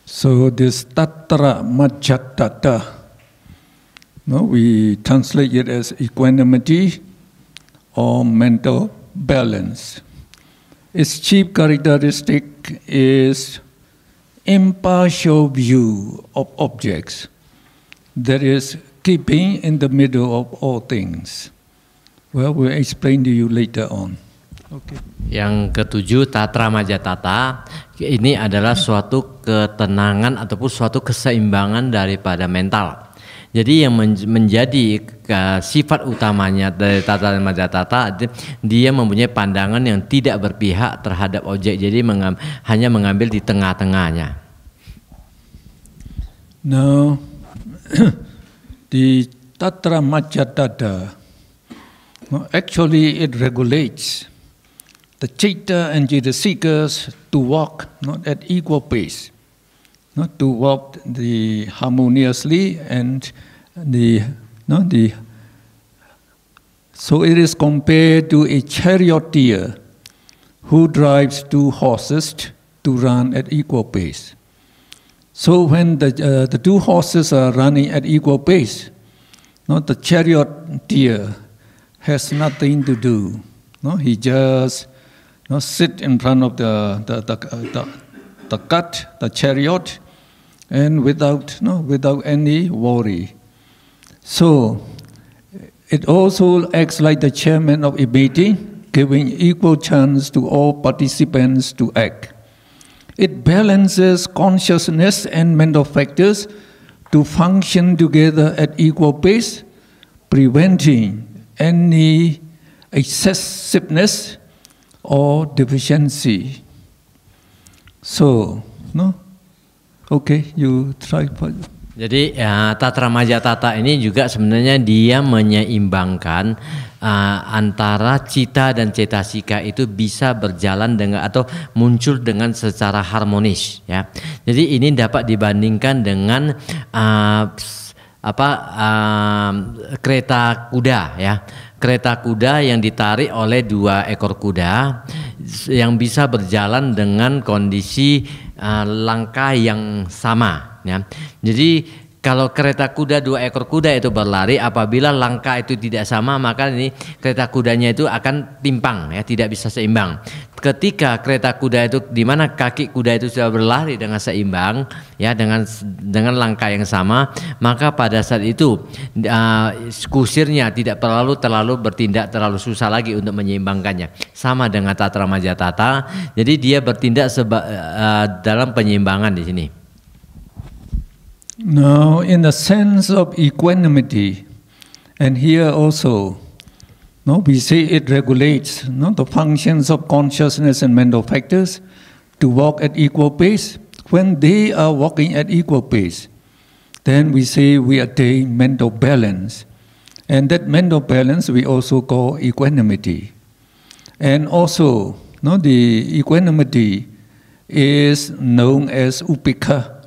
So this Tatra Majjhatthata, no, we translate it as equanimity or mental balance. Its chief characteristic is impartial view of objects, that is, keeping in the middle of all things. Well, we'll explain to you later on. Okay. Yang ketujuh, Tatra Majjhatthata, ini adalah suatu ketenangan ataupun suatu keseimbangan daripada mental. Jadi yang menjadi sifat utamanya dari Tatra Majjhatthata, dia mempunyai pandangan yang tidak berpihak terhadap objek, jadi hanya mengambil di tengah-tengahnya. Now, the Tatra Majjhatthata, actually it regulates the citta and citasikas to walk not at equal pace, not to walk the harmoniously and so it is compared to a charioteer who drives two horses to run at equal pace. So when the two horses are running at equal pace, the charioteer has nothing to do. He just sit in front of the cart, the chariot, and without any worry. So it also acts like the chairman of a meeting, giving equal chance to all participants to act. It balances consciousness and mental factors to function together at equal pace, preventing any excessiveness or deficiency. So, okay, you try. Jadi Tatra Majjhatthata ini juga sebenarnya dia menyeimbangkan antara cita dan cetasika itu bisa berjalan dengan atau muncul dengan secara harmonis, ya. Jadi ini dapat dibandingkan dengan kereta kuda, ya. Kereta kuda yang ditarik oleh dua ekor kuda yang bisa berjalan dengan kondisi langkah yang sama, ya. Jadi kalau kereta kuda, dua ekor kuda itu berlari, apabila langkah itu tidak sama, maka ini kereta kudanya itu akan timpang, ya, tidak bisa seimbang. Ketika kereta kuda itu, di mana kaki kuda itu sudah berlari dengan seimbang, ya, dengan langkah yang sama, maka pada saat itu kusirnya tidak terlalu bertindak terlalu susah lagi untuk menyeimbangkannya. Sama dengan Tatra Majjhatthata, jadi dia bertindak dalam penyeimbangan di sini. Now, in the sense of equanimity, and here also, we say it regulates the functions of consciousness and mental factors to walk at equal pace. When they are walking at equal pace, then we say we attain mental balance. And that mental balance we also call equanimity. And also, the equanimity is known as upekkha.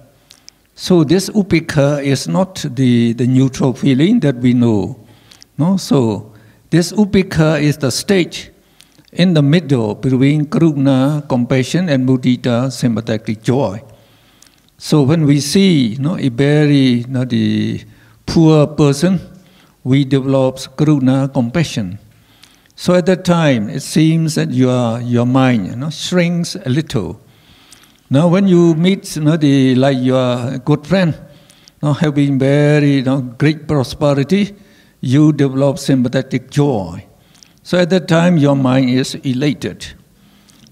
So this upekkha is not the neutral feeling that we know. So this upekkha is the stage in the middle between karuna, compassion, and mudita, sympathetic joy. So when we see a very the poor person, we develop karuna, compassion. So at that time, it seems that your mind shrinks a little. Now, when you meet like your good friend, having very great prosperity, you develop sympathetic joy. So at that time, your mind is elated.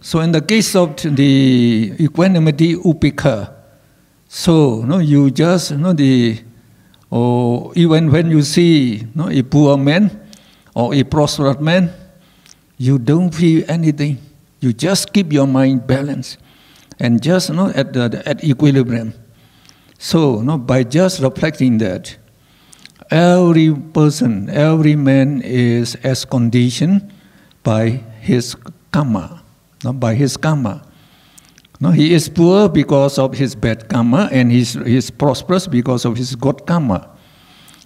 So in the case of the equanimity upekkha, so you just even when you see a poor man or a prosperous man, you don't feel anything. You just keep your mind balanced. And just at equilibrium. So by just reflecting that, every person, every man is as conditioned by his karma, by his karma. He is poor because of his bad karma, and he is prosperous because of his good karma.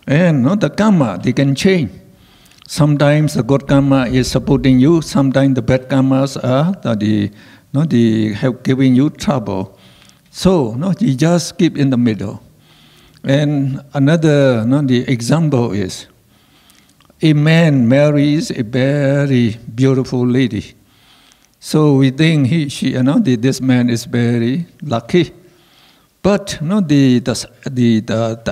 And the karma, they can change. Sometimes the good karma is supporting you. Sometimes the bad karmas are no, they have given you trouble. So, no, you just keep in the middle. And another, no, the example is, a man marries a very beautiful lady. So we think this man is very lucky. But no, the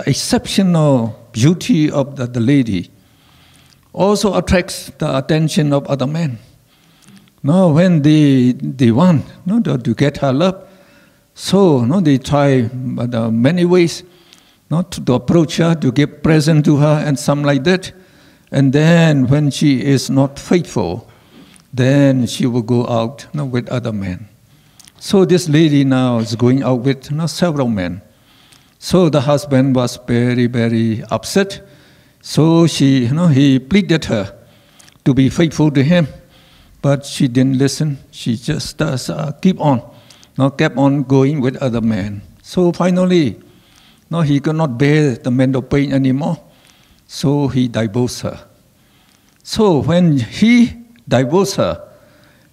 exceptional beauty of the lady also attracts the attention of other men. No, when they want to get her love, so no, they try many ways to approach her, to give present to her, and some like that. And then when she is not faithful, then she will go out with other men. So this lady now is going out with several men. So the husband was very, very upset. So he pleaded her to be faithful to him, but she didn't listen. She just kept on going with other men. So finally, he could not bear the mental pain anymore. So he divorced her. So when he divorced her,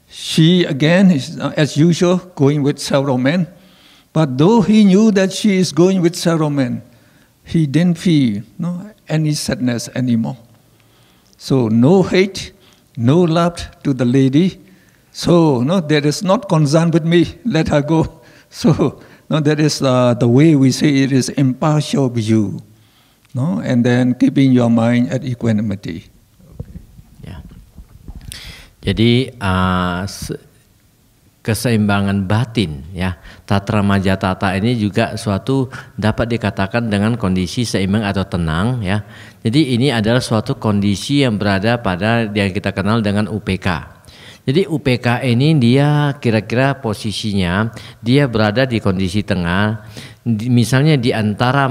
she again is, as usual, going with several men. But though he knew that she is going with several men, he didn't feel any sadness anymore. So no hate, no love to the lady. So there is not concern with me. Let her go. So that is the way we say it is impartial view. And then keeping your mind at equanimity. Ya. Jadi keseimbangan batin, ya, tatra majatata ini juga suatu dapat dikatakan dengan kondisi seimbang atau tenang, ya. Jadi ini adalah suatu kondisi yang berada pada yang kita kenal dengan UPK. Jadi UPK ini dia kira-kira posisinya dia berada di kondisi tengah, misalnya di antara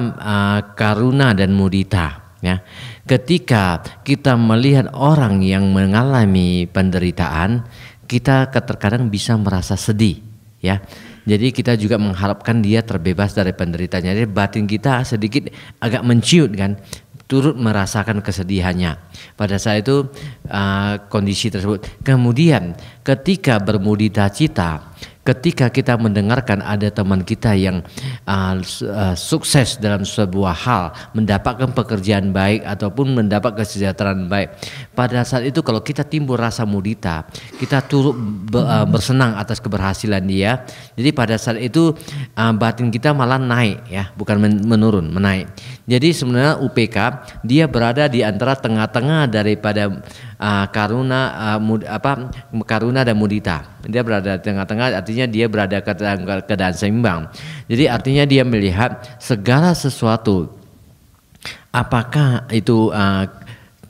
karuna dan mudita, ya. Ketika kita melihat orang yang mengalami penderitaan, kita terkadang bisa merasa sedih, ya. Jadi kita juga mengharapkan dia terbebas dari penderitaannya. Jadi batin kita sedikit agak menciut kan, turut merasakan kesedihannya pada saat itu kondisi tersebut. Kemudian ketika bermudita cita, ketika kita mendengarkan ada teman kita yang sukses dalam sebuah hal, mendapatkan pekerjaan baik ataupun mendapat kesejahteraan baik, pada saat itu kalau kita timbul rasa mudita, kita turut bersenang atas keberhasilan dia. Jadi pada saat itu batin kita malah naik, ya, bukan menurun, menaik. Jadi sebenarnya UPK dia berada di antara tengah-tengah daripada karuna dan mudita. Dia berada di tengah-tengah, artinya dia berada ke keadaan seimbang. Jadi artinya dia melihat segala sesuatu, apakah itu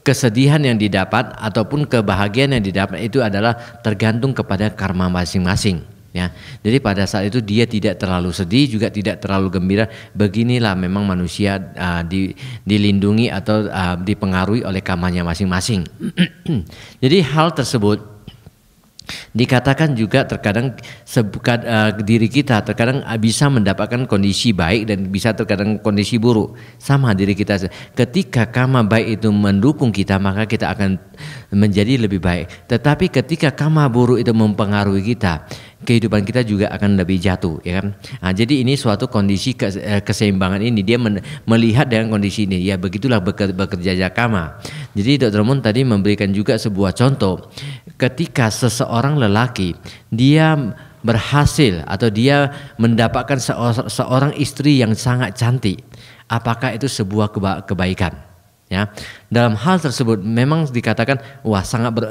kesedihan yang didapat ataupun kebahagiaan yang didapat, itu adalah tergantung kepada karma masing-masing, ya. Jadi pada saat itu dia tidak terlalu sedih, juga tidak terlalu gembira. Beginilah memang manusia dilindungi atau dipengaruhi oleh karmanya masing-masing. Jadi hal tersebut dikatakan juga terkadang diri kita terkadang bisa mendapatkan kondisi baik dan bisa terkadang kondisi buruk. Sama diri kita, ketika karma baik itu mendukung kita, maka kita akan menjadi lebih baik. Tetapi ketika karma buruk itu mempengaruhi kita, kehidupan kita juga akan lebih jatuh, ya kan? Nah, jadi ini suatu kondisi keseimbangan ini, dia melihat dengan kondisi ini, ya begitulah bekerja karma. Jadi Dr. Moon tadi memberikan juga sebuah contoh, ketika seseorang lelaki dia berhasil atau dia mendapatkan seorang istri yang sangat cantik, apakah itu sebuah kebaikan? Ya, dalam hal tersebut memang dikatakan wah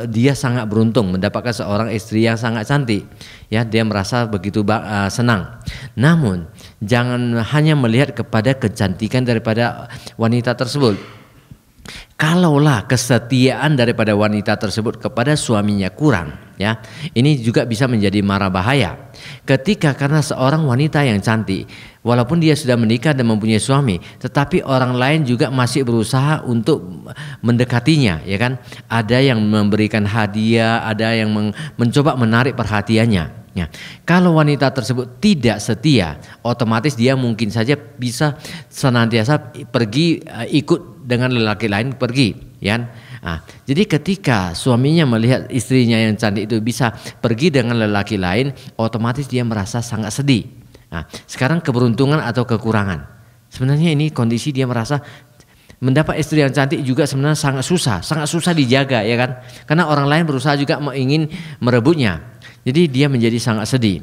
dia sangat beruntung mendapatkan seorang istri yang sangat cantik, ya, dia merasa begitu senang. Namun jangan hanya melihat kepada kecantikan daripada wanita tersebut. Kalaulah kesetiaan daripada wanita tersebut kepada suaminya kurang, ya, ini juga bisa menjadi mara bahaya. Ketika karena seorang wanita yang cantik, walaupun dia sudah menikah dan mempunyai suami, tetapi orang lain juga masih berusaha untuk mendekatinya, ya kan? Ada yang memberikan hadiah, ada yang mencoba menarik perhatiannya. Ya, kalau wanita tersebut tidak setia, otomatis dia mungkin saja bisa senantiasa pergi ikut dengan lelaki lain pergi. ya. Jadi ketika suaminya melihat istrinya yang cantik itu bisa pergi dengan lelaki lain, otomatis dia merasa sangat sedih. Sekarang keberuntungan atau kekurangan? Sebenarnya ini kondisi dia merasa mendapat istri yang cantik juga sebenarnya sangat susah dijaga, ya kan? Karena orang lain berusaha juga ingin merebutnya. Jadi dia menjadi sangat sedih.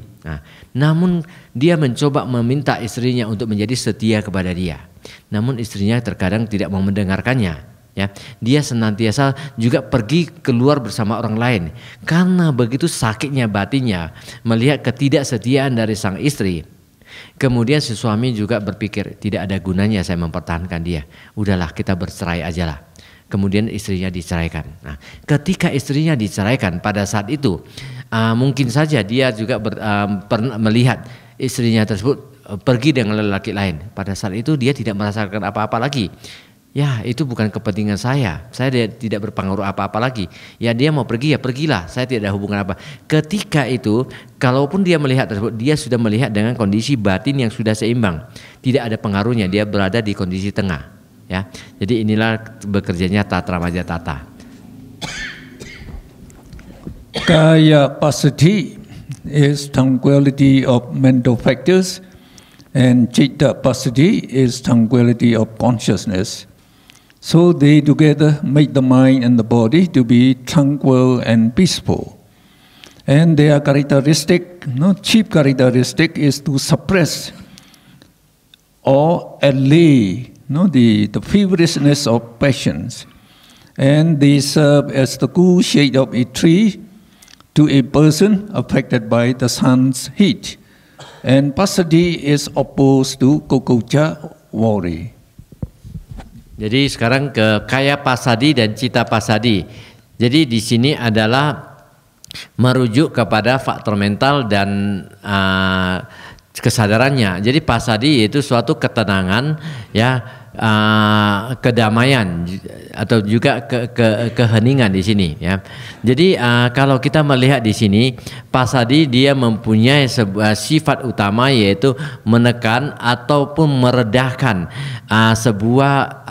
Namun dia mencoba meminta istrinya untuk menjadi setia kepada dia. Namun istrinya terkadang tidak mau mendengarkannya. Ya, dia senantiasa juga pergi keluar bersama orang lain karena begitu sakitnya batinnya melihat ketidaksetiaan dari sang istri. Kemudian si suami juga berpikir tidak ada gunanya saya mempertahankan dia, udahlah kita bercerai aja lah. Kemudian istrinya diceraikan. Ketika istrinya diceraikan pada saat itu mungkin saja dia juga pernah melihat istrinya tersebut pergi dengan lelaki lain. Pada saat itu dia tidak merasakan apa-apa lagi. Ya, itu bukan kepentingan saya tidak berpengaruh apa-apa lagi. Ya, dia mau pergi ya pergilah, saya tidak ada hubungan apa. Ketika itu, kalaupun dia melihat tersebut, dia sudah melihat dengan kondisi batin yang sudah seimbang. Tidak ada pengaruhnya, dia berada di kondisi tengah. Ya, jadi inilah bekerjanya Tatra Majapahit. Kaya passaddhi is tranquility of mental factors, and Citta passaddhi is tranquility of consciousness. So they together make the mind and the body to be tranquil and peaceful. And their characteristic, chief characteristic is to suppress or allay the feverishness of passions. And they serve as the cool shade of a tree to a person affected by the sun's heat. And passaddhi is opposed to kokocha, worry. Jadi sekarang ke kaya passaddhi dan citta passaddhi. Jadi di sini adalah merujuk kepada faktor mental dan kesadarannya. Jadi passaddhi yaitu suatu ketenangan, ya, kedamaian atau juga keheningan di sini, ya. Jadi kalau kita melihat di sini passaddhi dia mempunyai sebuah sifat utama yaitu menekan ataupun meredahkan sebuah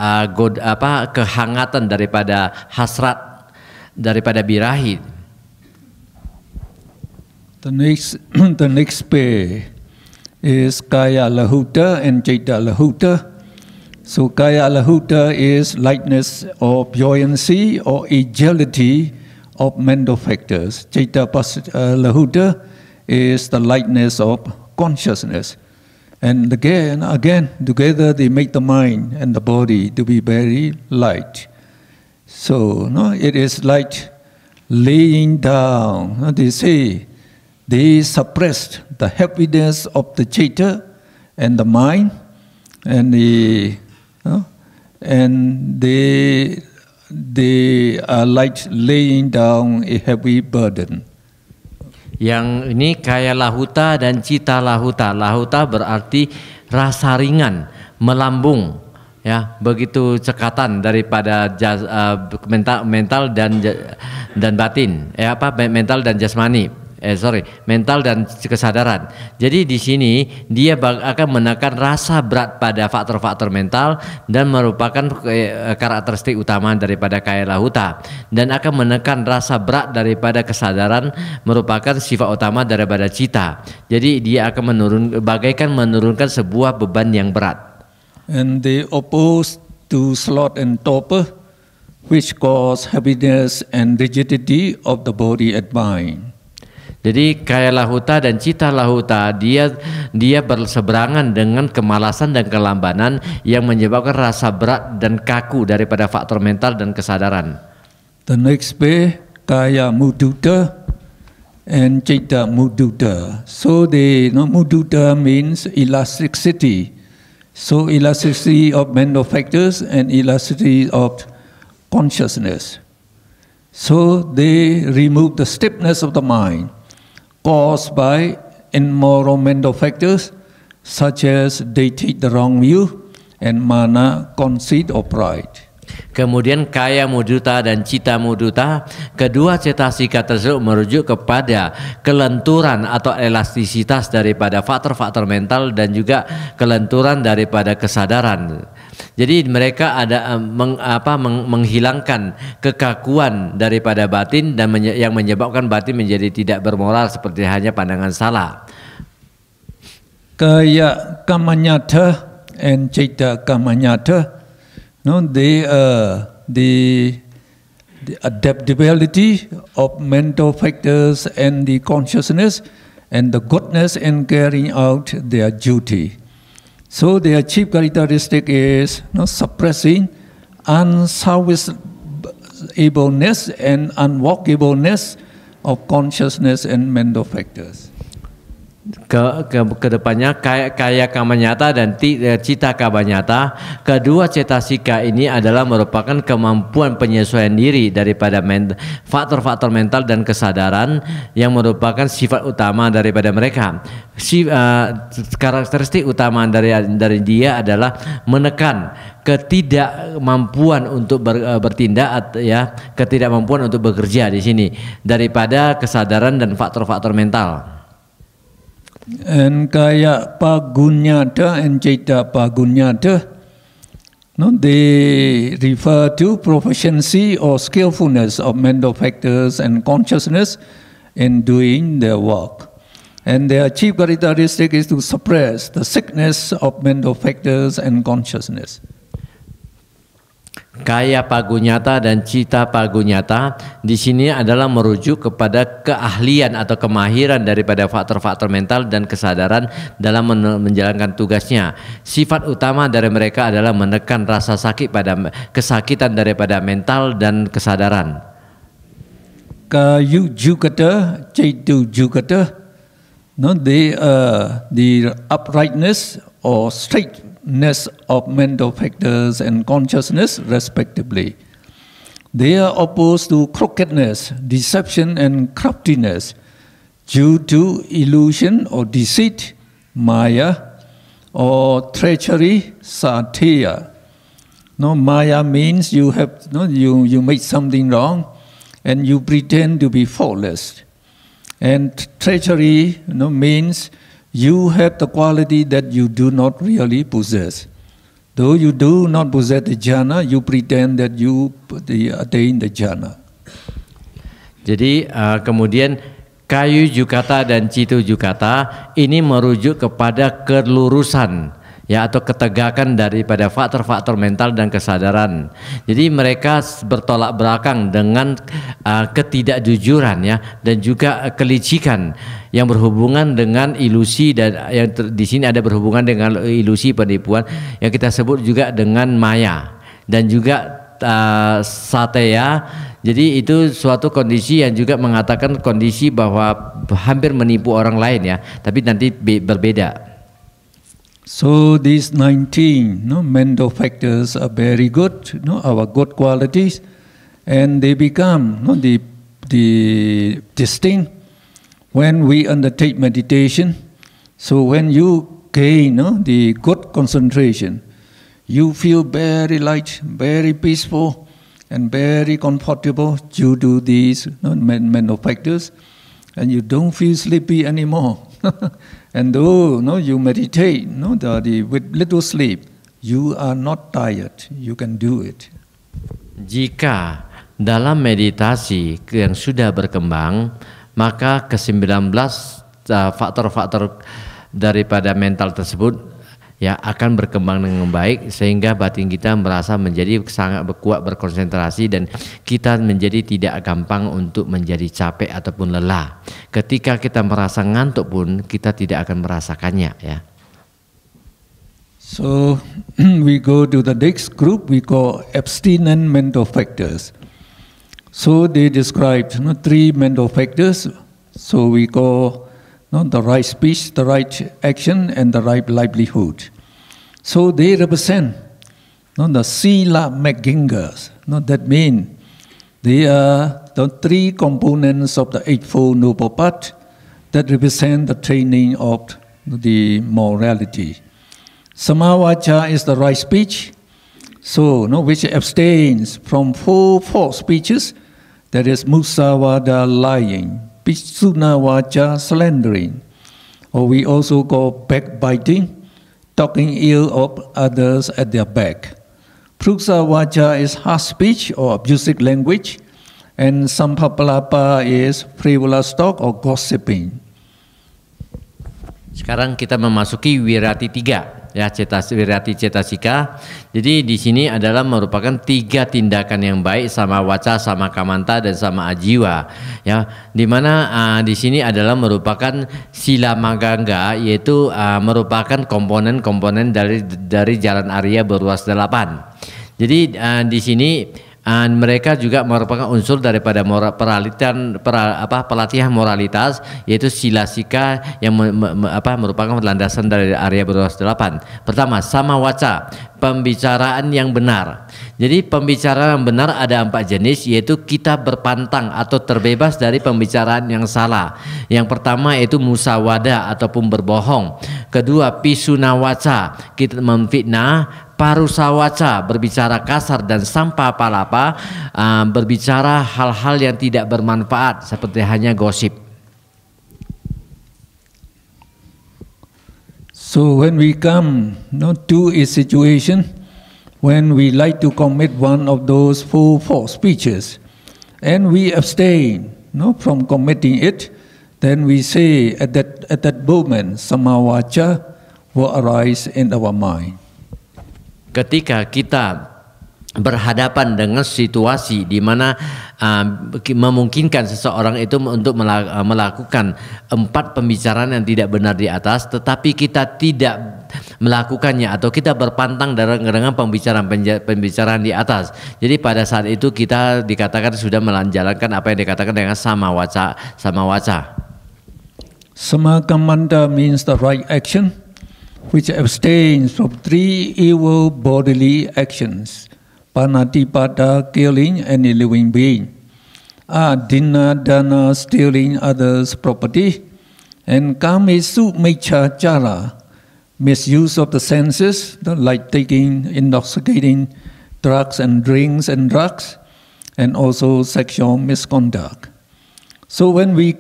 kehangatan daripada hasrat, daripada birahi. The next pair is Kaya Lahuta and Citta Lahuta. So Kaya Lahuta is lightness or buoyancy or agility of mental factors. Citta Lahuta is the lightness of consciousness. And again, together they make the mind and the body to be very light. So it is like laying down. They say they suppressed the happiness of the Citta and the mind, and they are like laying down a heavy burden. Yang ini Kaya Lahuta dan Citta Lahuta. Lahuta berarti rasa ringan, melambung, ya, begitu cekatan daripada mental dan batin, mental dan jasmani. Mental dan kesadaran. Jadi di sini dia akan menekan rasa berat pada faktor-faktor mental dan merupakan karakteristik utama daripada Kaya Lahuta, dan akan menekan rasa berat daripada kesadaran merupakan sifat utama daripada Citta. Jadi dia akan bagaikan menurunkan sebuah beban yang berat. And they oppose to sloth and torpor, which cause heaviness and rigidity of the body and mind. Jadi Kaya Lahuta dan Citta Lahuta dia berseberangan dengan kemalasan dan kelambanan yang menyebabkan rasa berat dan kaku daripada faktor mental dan kesadaran. The next pair, Kaya Mudita and Citta Mudita. So Mudita means elasticity. So elasticity of mental factors and elasticity of consciousness. So they remove the stiffness of the mind caused by immoral mental factors such as they take the wrong view and mana, conceit or pride. Kemudian Kaya Mudita dan Citta Mudita, kedua cetasika tersebut merujuk kepada kelenturan atau elastisitas daripada faktor-faktor mental dan juga kelenturan daripada kesadaran. Jadi mereka ada menghilangkan kekakuan daripada batin dan yang menyebabkan batin menjadi tidak bermoral seperti hanya pandangan salah. Kaya kamanyata and citta kamanyata, no, they the adaptability of mental factors and the consciousness and the goodness in carrying out their duty. So their chief characteristic is suppressing unsalvageableness and unwalkableness of consciousness and mental factors. Kedepannya kaya kamanyata dan cita kamanyata, kedua cetasika ini adalah merupakan kemampuan penyesuaian diri daripada faktor-faktor mental dan kesadaran yang merupakan sifat utama daripada mereka. Karakteristik utama dari dia adalah menekan ketidakmampuan untuk bertindak, ya, ketidakmampuan untuk bekerja di sini daripada kesadaran dan faktor-faktor mental. And kaya pagunyata and citta pagunyata, no, they refer to proficiency or skillfulness of mental factors and consciousness in doing their work. And their chief characteristic is to suppress the sickness of mental factors and consciousness. Kaya pagunyata dan cita pagunyata di sini adalah merujuk kepada keahlian atau kemahiran daripada faktor-faktor mental dan kesadaran dalam menjalankan tugasnya. Sifat utama dari mereka adalah menekan rasa sakit pada kesakitan daripada mental dan kesadaran. Kayu jukata, citu jukata, no, the uprightness or straightness of mental factors and consciousness respectively. They are opposed to crookedness, deception and craftiness due to illusion or deceit, maya, or treachery, satya. No, maya means you make something wrong and you pretend to be faultless. And treachery, means you have the quality that you do not really possess. Though you do not possess the jhana, you pretend that you attain the jhana. Jadi kemudian kayu jukata dan citu jukata ini merujuk kepada kelurusan, ya, atau ketegakan daripada faktor-faktor mental dan kesadaran. Jadi mereka bertolak belakang dengan ketidakjujuran, ya, dan juga kelicikan yang berhubungan dengan ilusi, dan yang di sini ada berhubungan dengan ilusi penipuan yang kita sebut juga dengan maya dan juga satya. Jadi itu suatu kondisi yang juga mengatakan kondisi bahwa hampir menipu orang lain, ya, tapi nanti berbeda. So these 19 mental factors are very good, our good qualities, and they become the distinct when we undertake meditation. So when you gain the good concentration, you feel very light, very peaceful, and very comfortable due to these mental factors, and you don't feel sleepy anymore. And though you meditate with little sleep, you are not tired. You can do it. Jika dalam meditasi yang sudah berkembang, maka ke-19 faktor-faktor daripada mental tersebut, ya, akan berkembang dengan baik sehingga batin kita merasa menjadi sangat kuat berkonsentrasi dan kita menjadi tidak gampang untuk menjadi capek ataupun lelah. Ketika kita merasa ngantuk pun kita tidak akan merasakannya, ya. So we go to the next group we call abstinent mental factors. So they described 3 mental factors. So we call the right speech, the right action, and the right livelihood. So they represent the sila maggingas. That means they are the 3 components of the Eightfold Noble Path that represent the training of the morality. Samavacha is the right speech, so which abstains from 4 false speeches, that is musavada, lying, Pisuna vacha, slandering, or we also call backbiting, talking ill of others at their back. Pruksa Vacha is harsh speech or abusive language, and Sampapalapa is frivolous talk or gossiping. Sekarang kita memasuki wirati 3 ya, wirati cetasika. Jadi di sini adalah merupakan 3 tindakan yang baik, sama waca, sama kamanta, dan sama ajiwa ya, di mana di sini adalah merupakan sila magangga, yaitu merupakan komponen-komponen dari jalan Arya beruas 8. Jadi di sini mereka juga merupakan unsur daripada pelatihan moralitas, yaitu silasika yang merupakan landasan dari Arya beruas 8. Pertama, sama waca, pembicaraan yang benar. Jadi pembicaraan yang benar ada 4 jenis, yaitu kita berpantang atau terbebas dari pembicaraan yang salah. Yang pertama yaitu musawada ataupun berbohong. Kedua, pisuna waca, kita memfitnah. Parusawaca, berbicara kasar, dan sampapalapa, berbicara hal-hal yang tidak bermanfaat seperti hanya gosip. So when we come to a situation when we like to commit one of those 4 false speeches, and we abstain from committing it, then we say at that moment samawaca will arise in our mind. Ketika kita berhadapan dengan situasi di mana memungkinkan seseorang itu untuk melakukan 4 pembicaraan yang tidak benar di atas, tetapi kita tidak melakukannya atau kita berpantang dengan pembicaraan di atas. Jadi pada saat itu kita dikatakan sudah menjalankan apa yang dikatakan dengan sama waca. Samakamanta means the right action, which abstains from 3 evil bodily actions: panatipata, killing any living being; adina dana, stealing others' property; and kamesu mechachara, misuse of the senses, like taking intoxicating drugs and drinks and drugs, and also sexual misconduct. So when we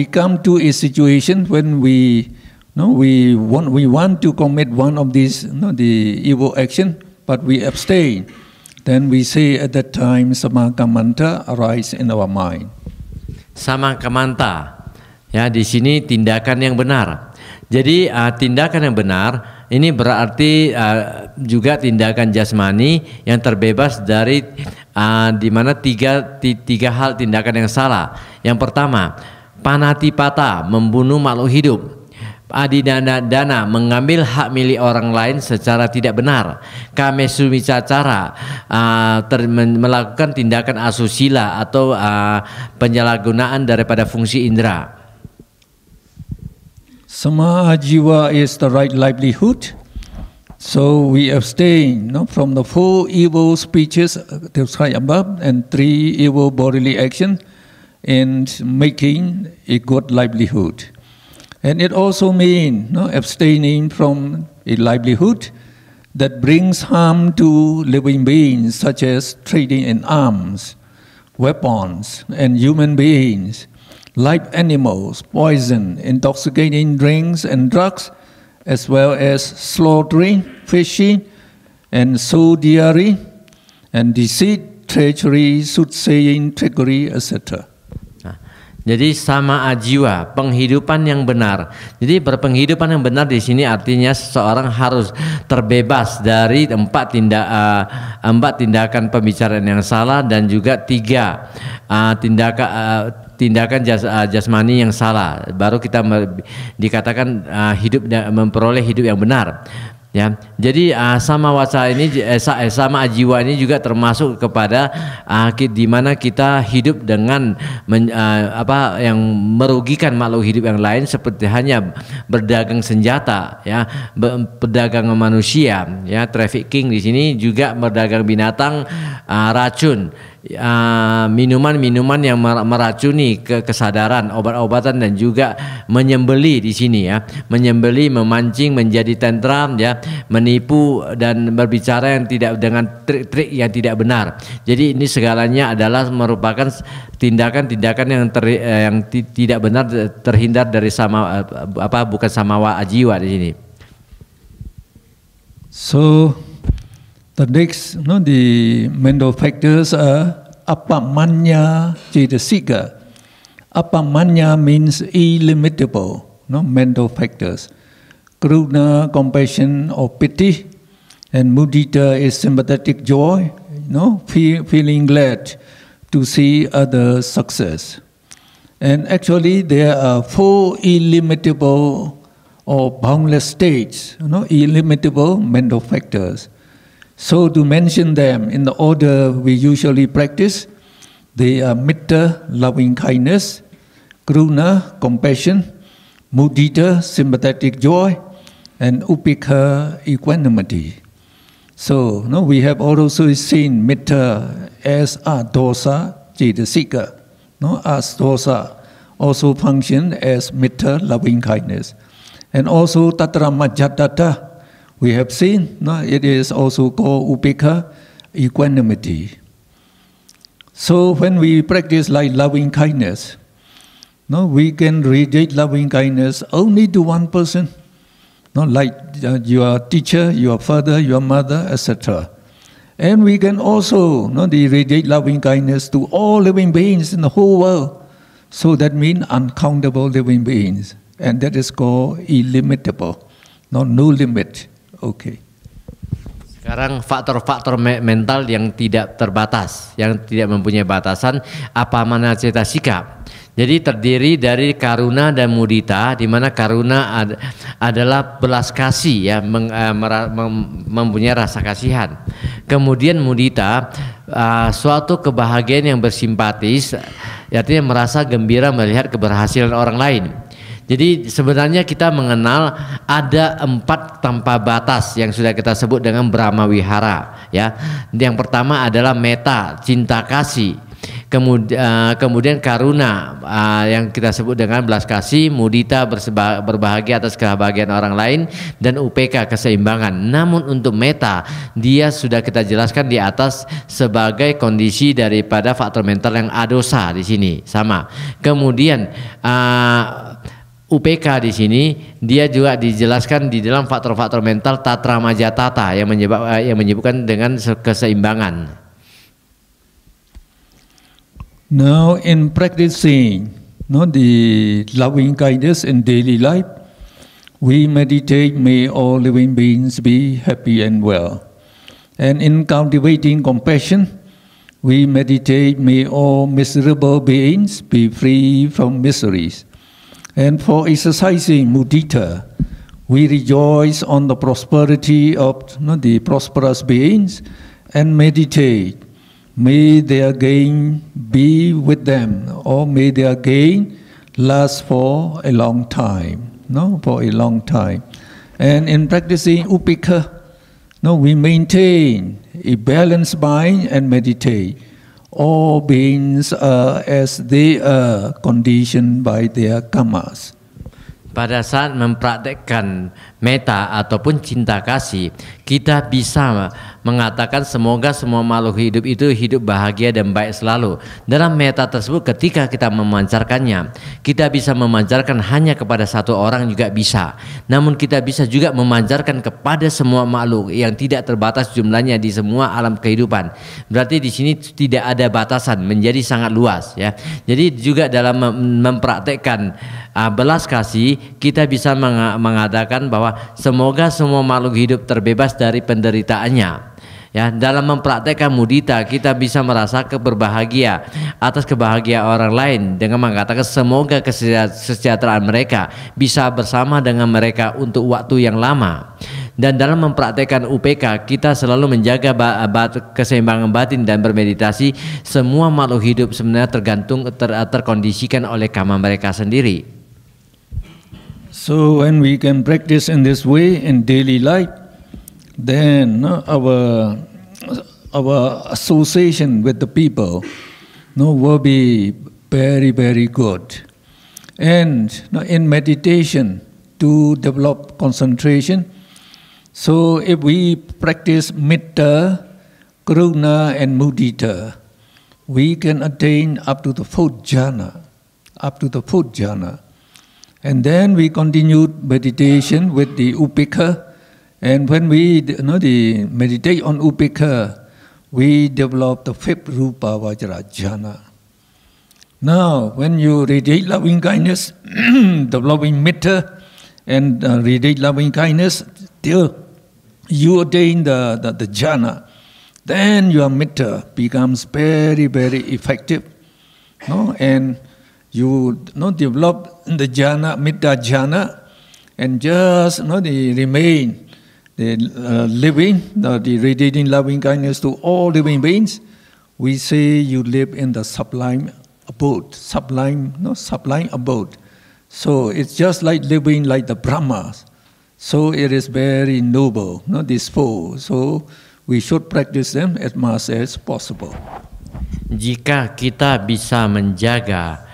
come to a situation when we want to commit one of these the evil action, but we abstain, then we say at that time samakamanta arise in our mind. Samakamanta ya, di sini tindakan yang benar. Jadi tindakan yang benar ini berarti juga tindakan jasmani yang terbebas dari di mana tiga hal tindakan yang salah. Yang pertama, panatipata, membunuh makhluk hidup. Adidana, mengambil hak milik orang lain secara tidak benar. Kamesumicacara, melakukan tindakan asusila atau penyalahgunaan daripada fungsi indera. Samajiwa is the right livelihood. So we abstain from the 4 evil speeches described above and 3 evil bodily actions in making a good livelihood. And it also means abstaining from a livelihood that brings harm to living beings, such as trading in arms, weapons, and human beings, live animals, poison, intoxicating drinks and drugs, as well as slaughtering, fishing, and sodiary, and deceit, treachery, soothsaying, trickery, etc. Jadi sama ajiwa, penghidupan yang benar. Jadi berpenghidupan yang benar di sini artinya seseorang harus terbebas dari 4 tindakan pembicaraan yang salah, dan juga 3 tindakan jasmani yang salah. Baru kita dikatakan memperoleh hidup yang benar. Ya, jadi sama waca ini, sama ajiwa ini juga termasuk kepada di mana kita hidup dengan yang merugikan makhluk hidup yang lain, seperti hanya berdagang senjata, ya, berdagang manusia, ya, trafficking di sini juga berdagang binatang, racun, minuman-minuman yang meracuni kesadaran, obat-obatan, dan juga menyembeli di sini, ya, menyembeli, memancing menjadi tentram, ya, menipu dan berbicara yang tidak dengan trik-trik yang tidak benar. Jadi ini segalanya adalah merupakan tindakan-tindakan yang tidak benar, terhindar dari bukan samawa ajiwa di sini. So The next, the mental factors are Appamanya Cetasika. Appamanya means illimitable, mental factors. Karuna, compassion or pity, and mudita is sympathetic joy, feeling glad to see others' success. And actually, there are 4 illimitable or boundless states, illimitable mental factors. So to mention them in the order we usually practice, they are Metta, loving kindness, Karuna, compassion, Mudita, sympathetic joy, and Upekha, equanimity. So we have also seen Metta as a dosa, cetasika. As dosa also function as Metta, loving kindness. And also Tatra Majjhatthata, we have seen, it is also called Upekha, equanimity. So when we practice like loving kindness, we can radiate loving kindness only to one person, like your teacher, your father, your mother, etc. And we can also radiate loving kindness to all living beings in the whole world. So that means uncountable living beings. And that is called illimitable, no limit. Okay. Sekarang faktor-faktor mental yang tidak terbatas, yang tidak mempunyai batasan, Appamanya Cetasika. Jadi terdiri dari karuna dan mudita, di mana karuna adalah belas kasih, ya, mempunyai rasa kasihan. Kemudian mudita, suatu kebahagiaan yang bersimpatis, artinya merasa gembira melihat keberhasilan orang lain. Jadi sebenarnya kita mengenal ada 4 tanpa batas yang sudah kita sebut dengan Brahma Wihara, ya. Yang pertama adalah metta, cinta kasih. Kemudian karuna, yang kita sebut dengan belas kasih, mudita, berbahagia atas kebahagiaan orang lain, dan upeka, keseimbangan. Namun untuk metta, dia sudah kita jelaskan di atas sebagai kondisi daripada faktor mental yang adosa di sini, sama. Kemudian UPK di sini dia juga dijelaskan di dalam faktor-faktor mental Tatra Majjhatthata yang menyebutkan dengan keseimbangan. Now in practicing the loving kindness in daily life, we meditate, may all living beings be happy and well. And in cultivating compassion, we meditate, may all miserable beings be free from miseries. And for exercising mudita, we rejoice on the prosperity of the prosperous beings and meditate, may their gain be with them, or may their gain last for a long time, for a long time. And in practicing upekha, we maintain a balanced mind and meditate. All beings are as they are conditioned by their karmas. Pada saat mempraktekkan metta ataupun cinta kasih, kita bisa mengatakan semoga semua makhluk hidup itu hidup bahagia dan baik selalu. Dalam metta tersebut, ketika kita memancarkannya, kita bisa memancarkan hanya kepada satu orang juga bisa. Namun kita bisa juga memancarkan kepada semua makhluk yang tidak terbatas jumlahnya di semua alam kehidupan. Berarti di sini tidak ada batasan, menjadi sangat luas, ya. Jadi juga dalam mempraktekkan belas kasih, kita bisa mengatakan bahwa semoga semua makhluk hidup terbebas dari penderitaannya. Ya, dalam mempraktekkan mudita, kita bisa merasa berbahagia atas kebahagiaan orang lain dengan mengatakan semoga kesejahteraan mereka bisa bersama dengan mereka untuk waktu yang lama. Dan dalam mempraktekkan UPK, kita selalu menjaga keseimbangan batin dan bermeditasi. Semua makhluk hidup sebenarnya terkondisikan oleh karma mereka sendiri. So when we can practice in this way in daily life, then our association with the people will be very, very good. And in meditation, to develop concentration, so if we practice metta, karuna and mudita, we can attain up to the 4th jhana, And then we continued meditation with the upekha And when we meditate on Upekkha, we develop the fifth Rupa Vajra jhana. Now, when you radiate loving kindness, developing metta, and radiate loving kindness, till you attain the jhana, then your metta becomes very, very effective. No? And you develop the jhana, metta jhana, and just they remain living, the radiating loving kindness to all living beings. We say you live in the sublime abode, sublime abode. So it's just like living like the Brahmas. So it is very noble, these four. So we should practice them as much as possible. Jika kita bisa menjaga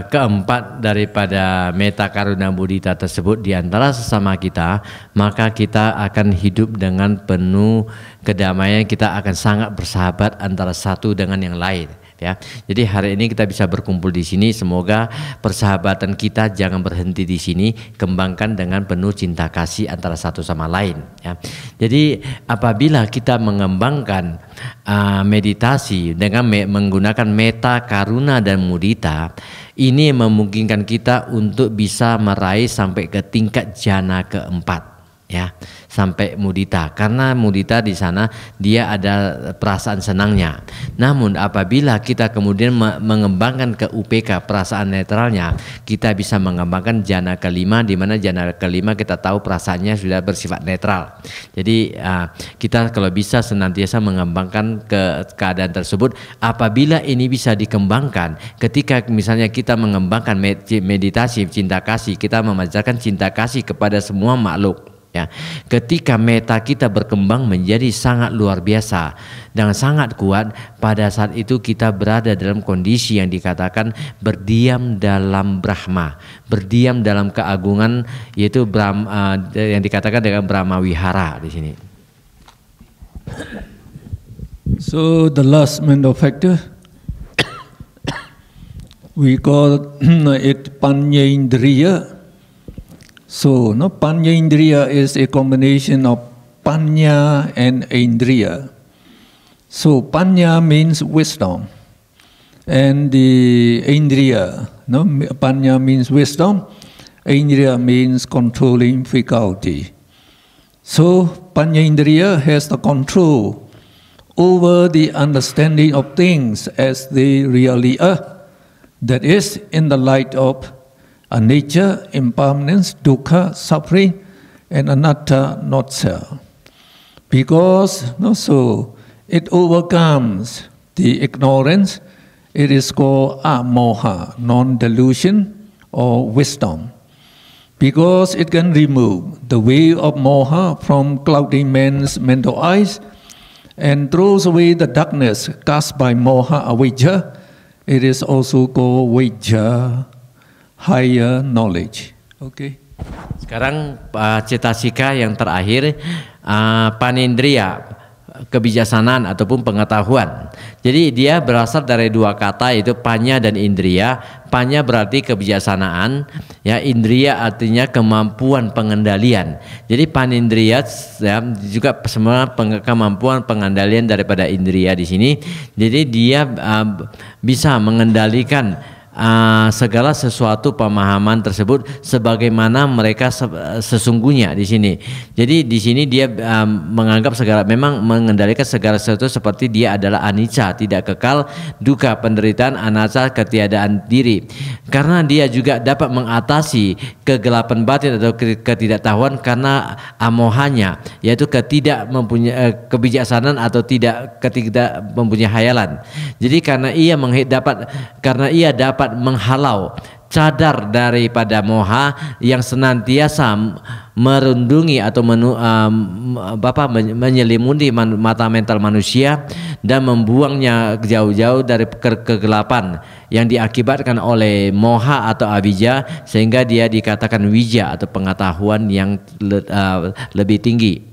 keempat daripada metta karuna mudita tersebut di antara sesama kita, maka kita akan hidup dengan penuh kedamaian, kita akan sangat bersahabat antara satu dengan yang lain. Ya, jadi hari ini kita bisa berkumpul di sini. Semoga persahabatan kita jangan berhenti di sini, kembangkan dengan penuh cinta kasih antara satu sama lain. Ya, jadi apabila kita mengembangkan meditasi dengan menggunakan metta, karuna dan mudita, ini memungkinkan kita untuk bisa meraih sampai ke tingkat jhana keempat. Ya, sampai mudita, karena mudita di sana dia ada perasaan senangnya. Namun apabila kita kemudian mengembangkan ke UPK, perasaan netralnya, kita bisa mengembangkan jhana kelima, di mana jhana kelima kita tahu perasaannya sudah bersifat netral. Jadi kita kalau bisa senantiasa mengembangkan keadaan tersebut. Apabila ini bisa dikembangkan, ketika misalnya kita mengembangkan meditasi cinta kasih, kita memancarkan cinta kasih kepada semua makhluk. Ya, ketika metta kita berkembang menjadi sangat luar biasa dan sangat kuat, pada saat itu kita berada dalam kondisi yang dikatakan berdiam dalam Brahma, berdiam dalam keagungan, yaitu yang dikatakan dengan Brahma Wihara di sini. So the last mental factor, we call it Panyaindriya. So, Panya Indriya is a combination of Panya and Indriya. So, Panya means wisdom, and the Indriya, Panya means wisdom, Indriya means controlling faculty. So, Panya Indriya has the control over the understanding of things as they really are, that is, in the light of nature, impermanence, dukkha, suffering, and anatta, not self. Because so it overcomes the ignorance, it is called amoha, non-delusion or wisdom. Because it can remove the wave of moha from clouding man's mental eyes and throws away the darkness cast by moha avijja, it is also called vijja, higher knowledge. Okay. Sekarang cetasika yang terakhir, panindriya, kebijaksanaan ataupun pengetahuan. Jadi dia berasal dari dua kata, yaitu panya dan indriya. Panya berarti kebijaksanaan, ya, indriya artinya kemampuan pengendalian. Jadi panindriya ya, juga semua kemampuan pengendalian daripada indriya di sini. Jadi dia bisa mengendalikan segala sesuatu pemahaman tersebut sebagaimana mereka sesungguhnya di sini. Jadi di sini dia menganggap memang mengendalikan segala sesuatu seperti dia adalah anicca, tidak kekal, dukkha, penderitaan, anatta, ketiadaan diri. Karena dia juga dapat mengatasi kegelapan batin atau ketidaktahuan karena amohanya, yaitu kebijaksanaan atau tidak mempunyai hayalan. Jadi karena ia dapat menghalau cadar daripada moha yang senantiasa merundungi atau menyelimuti mata mental manusia dan membuangnya jauh-jauh dari kegelapan yang diakibatkan oleh moha atau avijja, sehingga dia dikatakan wija atau pengetahuan yang lebih tinggi.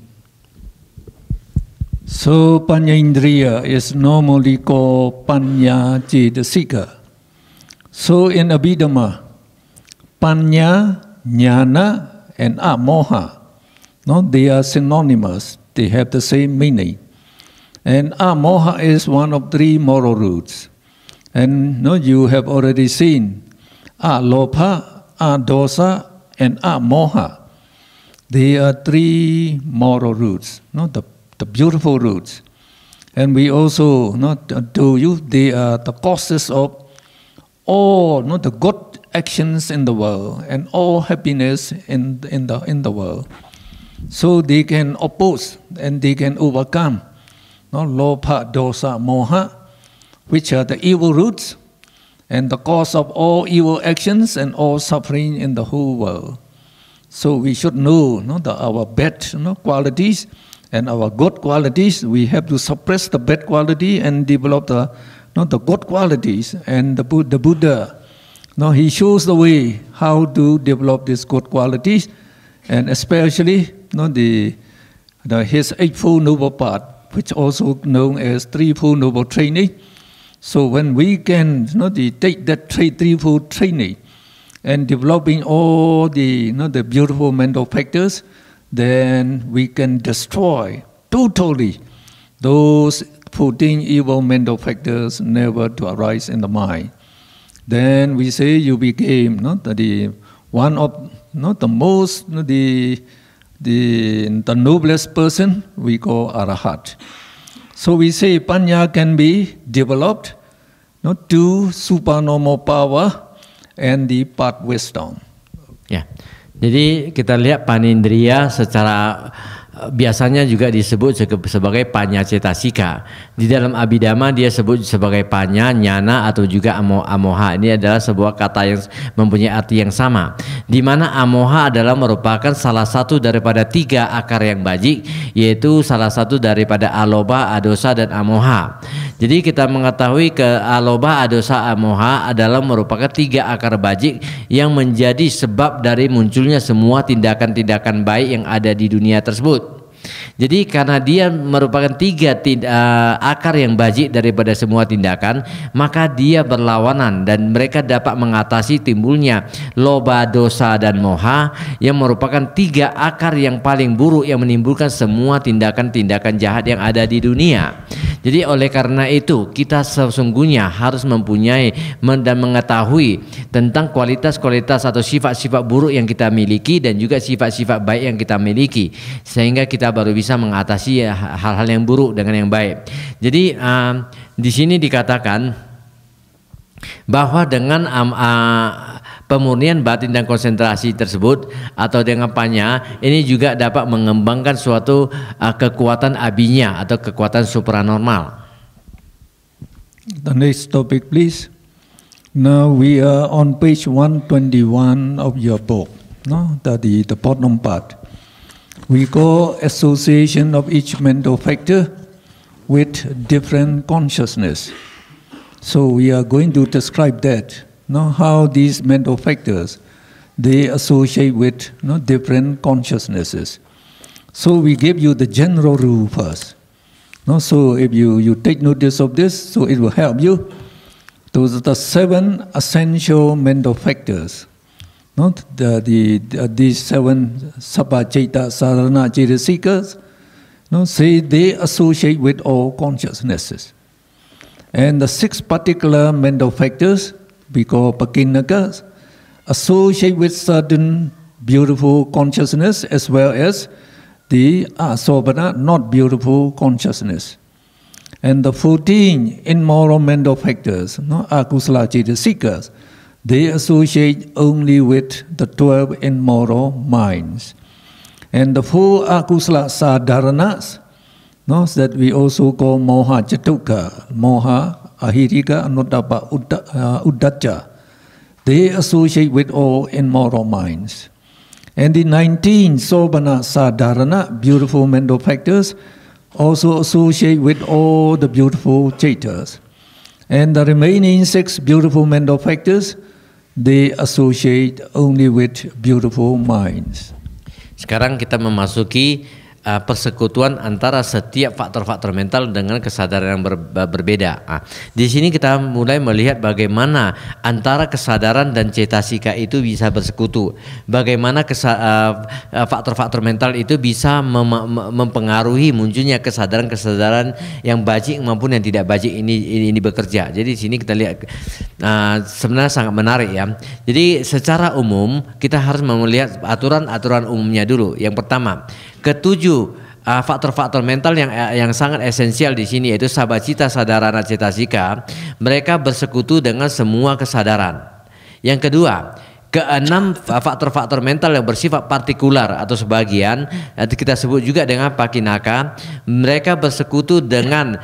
So Panya Indriya is normally called Panya Cetasika. So in Abhidhamma, Panya, Jnana, and Amoha, No, they are synonymous. They have the same meaning. And amoha is one of 3 moral roots. And no, you have already seen alobha, adosa, and amoha. They are 3 moral roots, no, the beautiful roots. And we also told you they are the causes of all the good actions in the world and all happiness in the world. So they can oppose and they can overcome lobha, dosa, moha, which are the evil roots and the cause of all evil actions and all suffering in the whole world. So we should know our bad qualities and our good qualities. We have to suppress the bad quality and develop the good qualities. And the Buddha, he shows the way how to develop these good qualities, and especially his Eightfold Noble Path, which also known as Threefold Noble Training. So when we can take that threefold training and developing all the beautiful mental factors, then we can destroy totally those 14 evil mental factors never to arise in the mind. Then we say you became the one of the most the noblest person we call arahat. So we say panya can be developed to supernormal power and the path wisdom. Ya, jadi kita lihat panindriya secara biasanya juga disebut sebagai panya cetasika. Di dalam Abhidhamma dia sebut sebagai panya, nyana atau juga amoha. Ini adalah sebuah kata yang mempunyai arti yang sama. Di mana amoha adalah merupakan salah satu daripada 3 akar yang bajik, yaitu salah satu daripada aloba, adosa, dan amoha. Jadi kita mengetahui ke aloba, adosa, amoha adalah merupakan 3 akar bajik yang menjadi sebab dari munculnya semua tindakan-tindakan baik yang ada di dunia tersebut. Jadi karena dia merupakan 3 akar yang bajik daripada semua tindakan, maka dia berlawanan dan mereka dapat mengatasi timbulnya loba, dosa, dan moha yang merupakan 3 akar yang paling buruk yang menimbulkan semua tindakan-tindakan jahat yang ada di dunia. Jadi oleh karena itu kita sesungguhnya harus mempunyai dan mengetahui tentang kualitas-kualitas atau sifat-sifat buruk yang kita miliki dan juga sifat-sifat baik yang kita miliki, sehingga kita baru bisa mengatasi hal-hal yang buruk dengan yang baik. Jadi di sini dikatakan bahwa dengan pemurnian batin dan konsentrasi tersebut atau dengan panya ini juga dapat mengembangkan suatu kekuatan abinya atau kekuatan supranormal. The next topic please. Now we are on page 121 of your book, the bottom part. We call association of each mental factor with different consciousness. So we are going to describe that. How these mental factors they associate with different consciousnesses. So we give you the general rule first. So if you take notice of this, so it will help you. Those are the 7 essential mental factors. These 7 sabhajita sarana cetasikas, say they associate with all consciousnesses. And the 6 particular mental factors we call pakinakas associate with certain beautiful consciousness as well as the asobana, not beautiful consciousness. And the 14 immoral mental factors, akusala cetasikas, they associate only with the 12 immoral minds. And the 4 akusala sadharanas, that we also call moha chatuka, moha, ahirika, anutapa, uddacca, they associate with all immoral minds. And the 19 sobana sadharana, beautiful mental factors, also associate with all the beautiful cetas. And the remaining 6 beautiful mental factors, they associate only with beautiful minds. Sekarang kita memasuki persekutuan antara setiap faktor-faktor mental dengan kesadaran yang berbeda. Di sini kita mulai melihat bagaimana antara kesadaran dan cetasika itu bisa bersekutu. Bagaimana faktor-faktor mental itu bisa mempengaruhi munculnya kesadaran-kesadaran yang bajik maupun yang tidak bajik ini bekerja. Jadi di sini kita lihat sebenarnya sangat menarik ya. Jadi secara umum kita harus melihat aturan-aturan umumnya dulu. Yang pertama, ketujuh faktor-faktor mental yang sangat esensial di sini yaitu sabacita, sadarana, cetasika. Mereka bersekutu dengan semua kesadaran. Yang kedua, keenam faktor-faktor mental yang bersifat partikular atau sebagian, kita sebut juga dengan pakinaka. Mereka bersekutu dengan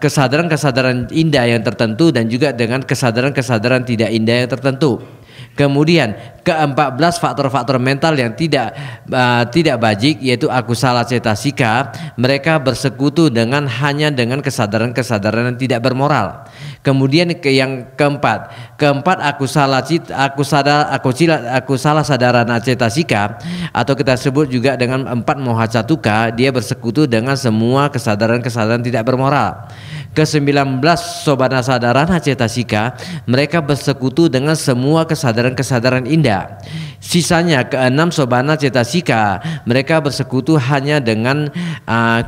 kesadaran-kesadaran indah yang tertentu dan juga dengan kesadaran-kesadaran tidak indah yang tertentu. Kemudian ke-14 faktor-faktor mental yang tidak bajik yaitu akusala, cetasika. Mereka bersekutu hanya dengan kesadaran-kesadaran yang tidak bermoral. Kemudian yang keempat akusala sadarana, cetasika atau kita sebut juga dengan 4 moha catuka. Dia bersekutu dengan semua kesadaran-kesadaran tidak bermoral. Ke-19 sobana sadarana, cetasika. Mereka bersekutu dengan semua kesadaran-kesadaran indah. Sisanya ke-6 sobana, cetasika. Mereka bersekutu hanya dengan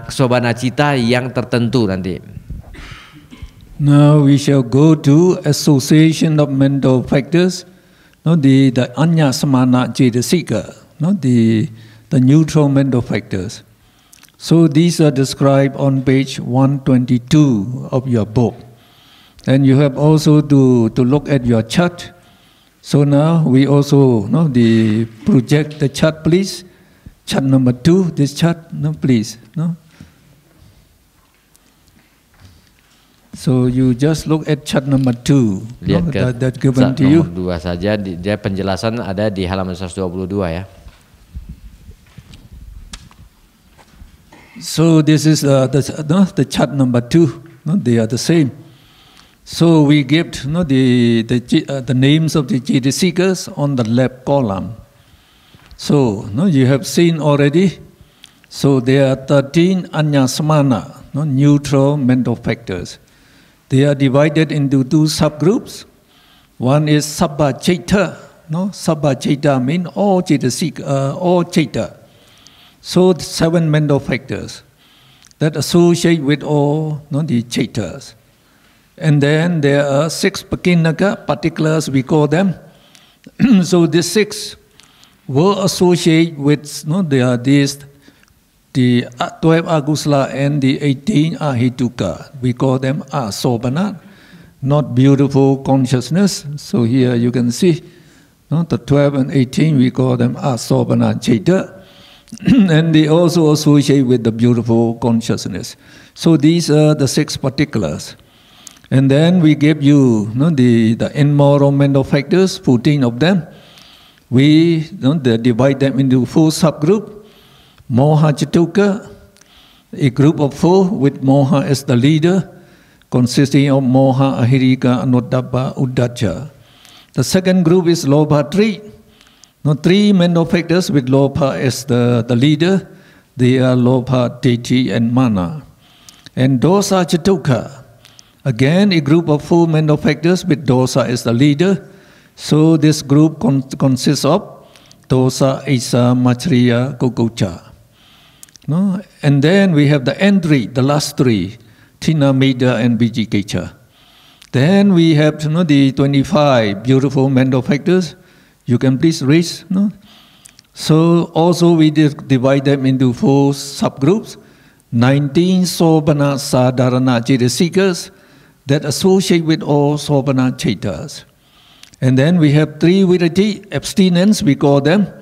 sobana cita yang tertentu nanti. Now we shall go to association of mental factors, the anya samana cetasika, the neutral mental factors. So these are described on page 122 of your book. And you have also to look at your chart. So now we also project the chart, please. Chart number 2, this chart, please. So you just look at chart number 2. Lihat ke that given to you. Nomor 2 saja, dia penjelasan ada di halaman 122 ya. So this is the chart number 2. They are the same. So we give the names of the cetasikas on the left column. So you have seen already. So there are 13 anyasamana, neutral mental factors. They are divided into 2 subgroups. One is sabba chaita. Sabba chaita means all cetasika, all chaita. So 7 mental factors that associate with all the chaitas. And then there are 6 pakinaka, particulars we call them. So these 6 will associate with the 12 agusala and the 18 ahituka. We call them asobana, not beautiful consciousness. So here you can see the 12 and 18 we call them asobana chaita. And they also associate with the beautiful consciousness. So these are the 6 particulars. And then we give you the immoral mental factors, 14 of them. We divide them into 4 subgroups. Moha Chatuka, a group of 4 with Moha as the leader, consisting of Moha, Ahirika, Anuddhappa, Uddhacca. The second group is Lobha 3. 3 mental factors with Lobha as the leader. They are Lobha, Deti, and Mana. And Dosa Chatuka, again a group of 4 mental factors with Dosa as the leader. So this group consists of Dosa, Asa, Machriya, Kukucha. And then we have the entry, the last 3, Tina, Meda, and Vijikecha. Then we have the 25 beautiful mental factors. You can please read. So also we divide them into 4 subgroups. 19 sobana sadarana cetasikas that associate with all sobana chaitas. And then we have 3 virati, abstinence we call them.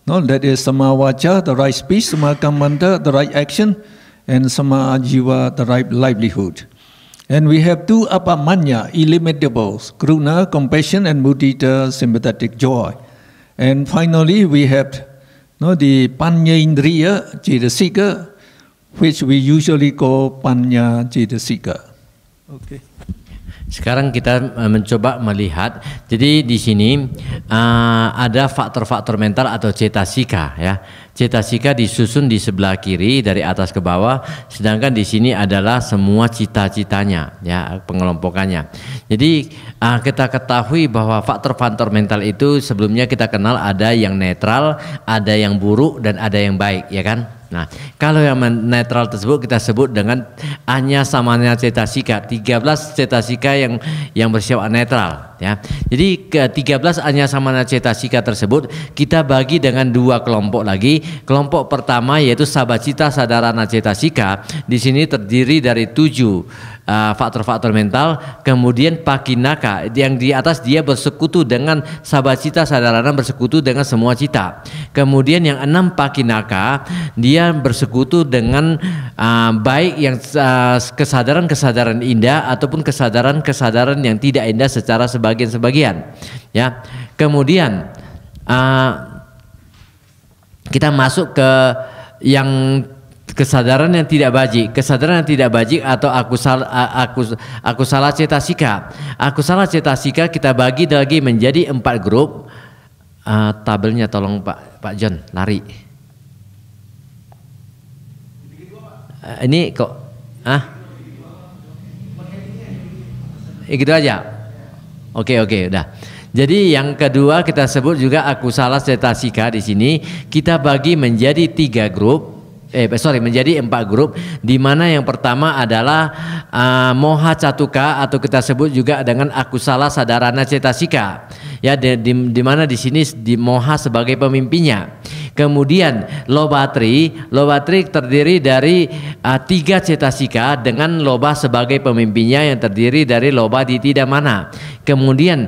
That is samavacha, the right speech, samakamanta, the right action, and samajiva, the right livelihood. And we have 2 apamanya, illimitables, kruna, compassion, and mudita, sympathetic joy. And finally, we have the panyendriya, cetasika, which we usually call panya cetasika. Okay. Sekarang kita mencoba melihat, jadi di sini ada faktor-faktor mental atau cetasika ya. Cetasika disusun di sebelah kiri dari atas ke bawah, sedangkan di sini adalah semua cita-citanya ya, pengelompokannya. Jadi kita ketahui bahwa faktor-faktor mental itu sebelumnya kita kenal ada yang netral, ada yang buruk dan ada yang baik ya kan. Nah, kalau yang netral tersebut kita sebut dengan anya samanya cetasika, 13 cetasika yang bersifat netral ya. Jadi ke 13 anya samanya cetasika tersebut kita bagi dengan dua kelompok lagi. Kelompok pertama yaitu sabacita sadarana cetasika. Di sini terdiri dari 7 faktor-faktor mental, kemudian pakinaka yang di atas dia bersekutu dengan sabacita sadarana, bersekutu dengan semua cita. Kemudian yang 6 pakinaka dia bersekutu dengan baik yang kesadaran-kesadaran indah ataupun kesadaran-kesadaran yang tidak indah secara sebagian-sebagian ya. Kemudian kita masuk ke yang kesadaran yang tidak bajik. Kesadaran yang tidak bajik atau akusala cetasika. Akusala cetasika kita bagi lagi menjadi 4 grup. Tabelnya tolong Pak John lari. Ini kok gitu aja. Oke, udah. Jadi yang kedua kita sebut juga akusala cetasika. Di sini kita bagi menjadi 3 grup. Menjadi 4 grup, di mana yang pertama adalah moha catuka atau kita sebut juga dengan akusala sadarana cetasika. Ya, di mana di sini di moha sebagai pemimpinnya. Kemudian lobatri terdiri dari 3 cetasika dengan loba sebagai pemimpinnya yang terdiri dari loba ditidamana. Kemudian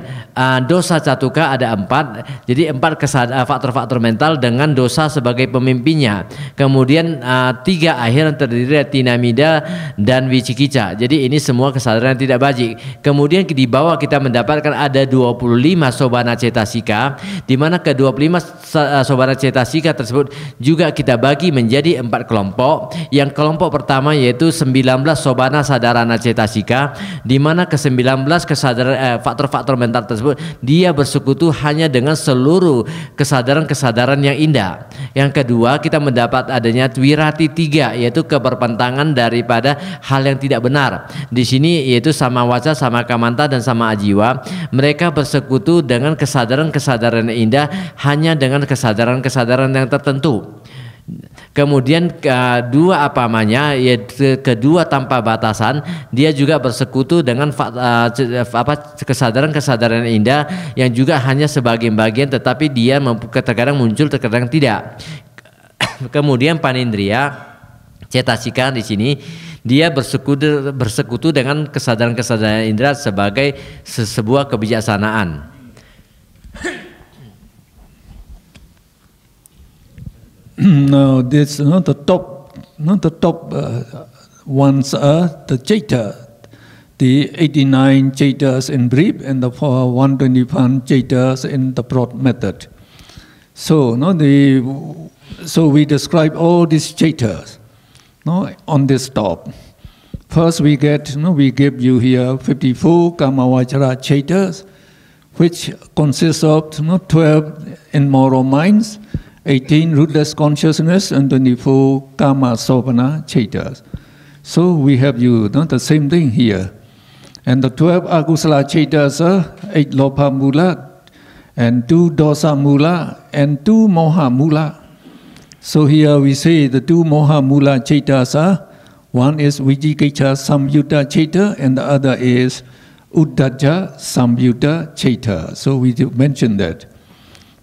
dosa catuka ada 4, jadi 4 faktor-faktor mental dengan dosa sebagai pemimpinnya. Kemudian 3 akhir yang terdiri dari tinamida dan wicikica. Jadi ini semua kesadaran tidak bajik. Kemudian di bawah kita mendapatkan ada 25 sobana cetasika, di mana ke-25 sobana cetasika tersebut juga kita bagi menjadi 4 kelompok. Yang kelompok pertama yaitu 19 sobana sadarana cetasika, di mana ke-19 kesadaran faktor-faktor mental tersebut dia bersekutu hanya dengan seluruh kesadaran-kesadaran yang indah. Yang kedua kita mendapat adanya wirati 3, yaitu keberpentangan daripada hal yang tidak benar. Di sini yaitu sama waca, sama kamanta dan sama ajiwa. Mereka bersekutu dengan kesadaran-kesadaran yang indah hanya dengan kesadaran-kesadaran yang tertentu. Kemudian kedua yaitu kedua tanpa batasan, dia juga bersekutu dengan kesadaran-kesadaran indah yang juga hanya sebagian bagian, tetapi dia terkadang muncul terkadang tidak. Kemudian panindria cetasika di sini dia bersekutu dengan kesadaran-kesadaran indera sebagai sebuah kebijaksanaan. Now this the top ones are the Chaita, the 89 Chaitas in brief and the 121 Chaitas in the broad method. So we describe all these Chaitas on this top. First we give you here 54 Kamavachara Chaitas, which consists of 12 immoral minds, 18 rootless consciousness, and 24 Kama Sopana Chaitas. So we have the same thing here. And the 12 Akusala Chaitas are 8 Lopa Mula, and 2 Dosa Mula, and 2 Moha Mula. So here we say the 2 Moha Mula Chaitas are, one is Vijikicca Samyutta Chaita, and the other is Uddhacca Samyutta Chaita. So we mention that.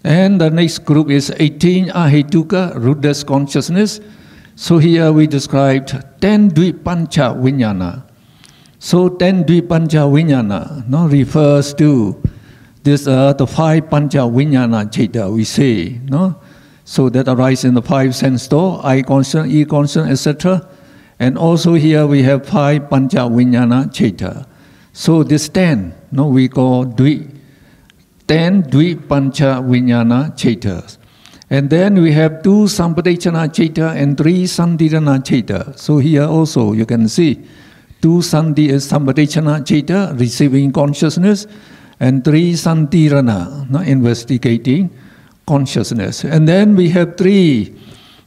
And the next group is 18 Ahetuka, rootless consciousness. So here we described 10 Dvipancha Vijnana. So 10 Dvipancha Vijnana refers to this the 5 Pancha Vijnana Chaita we say. So that arise in the 5 sense door, eye constant, ear constant, etc. And also here we have 5 Pancha Vijnana Chaita. So this 10 we call 10 Dvipancha Vijnana Chaitas. And then we have 2 Sampadechana Chaita and 3 Sandhirana Chaita. So here also you can see 2 Santi is Sampadechana Citta, receiving consciousness, and 3 Santirana, investigating consciousness. And then we have 3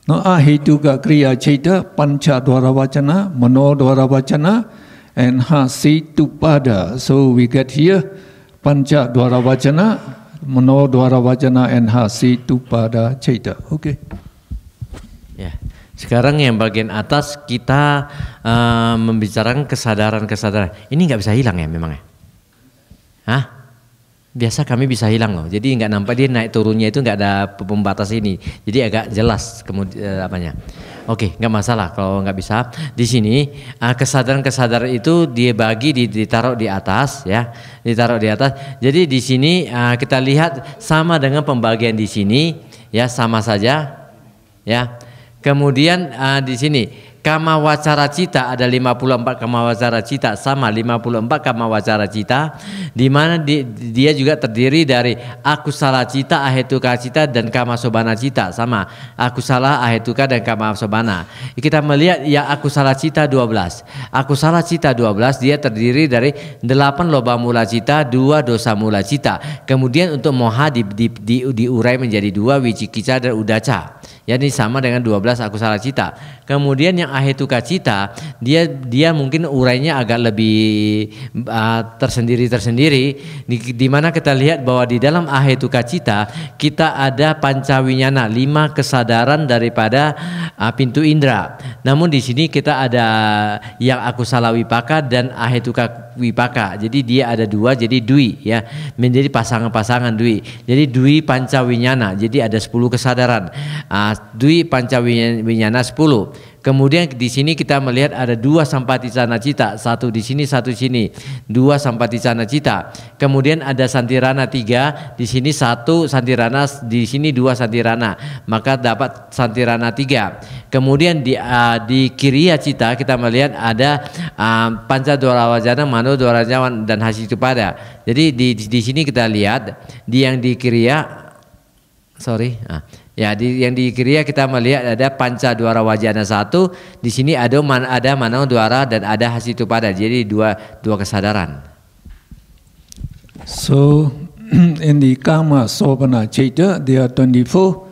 Ahituka Kriya Citta, Pancha Dwara Vachana, Mano Dwara Vachana, and Hasitupada. So we get here Pancha Dwara Vachana, Mano Dwara Vachana, and Hasitupada Citta. Okay. Ya. Sekarang yang bagian atas kita membicarakan kesadaran-kesadaran. Ini nggak bisa hilang ya memang ya? Hah? Biasa kami bisa hilang loh. Jadi nggak nampak dia naik turunnya itu nggak ada pembatas ini. Jadi agak jelas kemudian apanya. Oke, nggak masalah kalau nggak bisa. Di sini kesadaran-kesadaran itu dia bagi ditaruh di atas ya, ditaruh di atas. Jadi di sini kita lihat sama dengan pembagian di sini ya, sama saja ya. Kemudian di sini Kama Wacara Cita ada 54 Kama Wacara Cita, sama 54 Kama Wacara Cita, di mana dia juga terdiri dari Akusala Cita, Ahetuka Cita, dan Kama Sobana Cita, sama Akusala, Ahetuka, dan Kama Sobana. Kita melihat ya Akusala Cita 12. Akusala Cita 12 dia terdiri dari 8 loba mula cita, 2 dosa mula cita. Kemudian untuk moha diurai menjadi 2 wicikica dan udaca. Ya, ini sama dengan 12 akusala cita. Kemudian yang ahetuka cita dia mungkin urainya agak lebih tersendiri. Di mana kita lihat bahwa di dalam ahetuka cita kita ada pancawinyana, 5 kesadaran daripada pintu indera. Namun di sini kita ada yang akusala wipaka dan ahetuka wipaka. Jadi dia ada 2, jadi dwi ya, menjadi pasangan-pasangan dwi. Jadi dwi pancawinyana. Jadi ada 10 kesadaran. Dwi pancawinyana 10. Kemudian di sini kita melihat ada 2 sampaticana cita, 1 di sini, 1 di sini, 2 sampaticana cita. Kemudian ada santirana 3, di sini 1 santirana, di sini 2 santirana, maka dapat santirana 3. Kemudian di kiriya cita kita melihat ada panca dwarawajana, mano dwarajawan, dan hasitupada. Jadi di sini kita lihat yang di kiriya, yang di kiriya kita melihat ada panca dwara wajana 1, di sini ada mano dwara dan ada hasitupada. Jadi dua kesadaran. So in the Kama Sobana Citta there are 24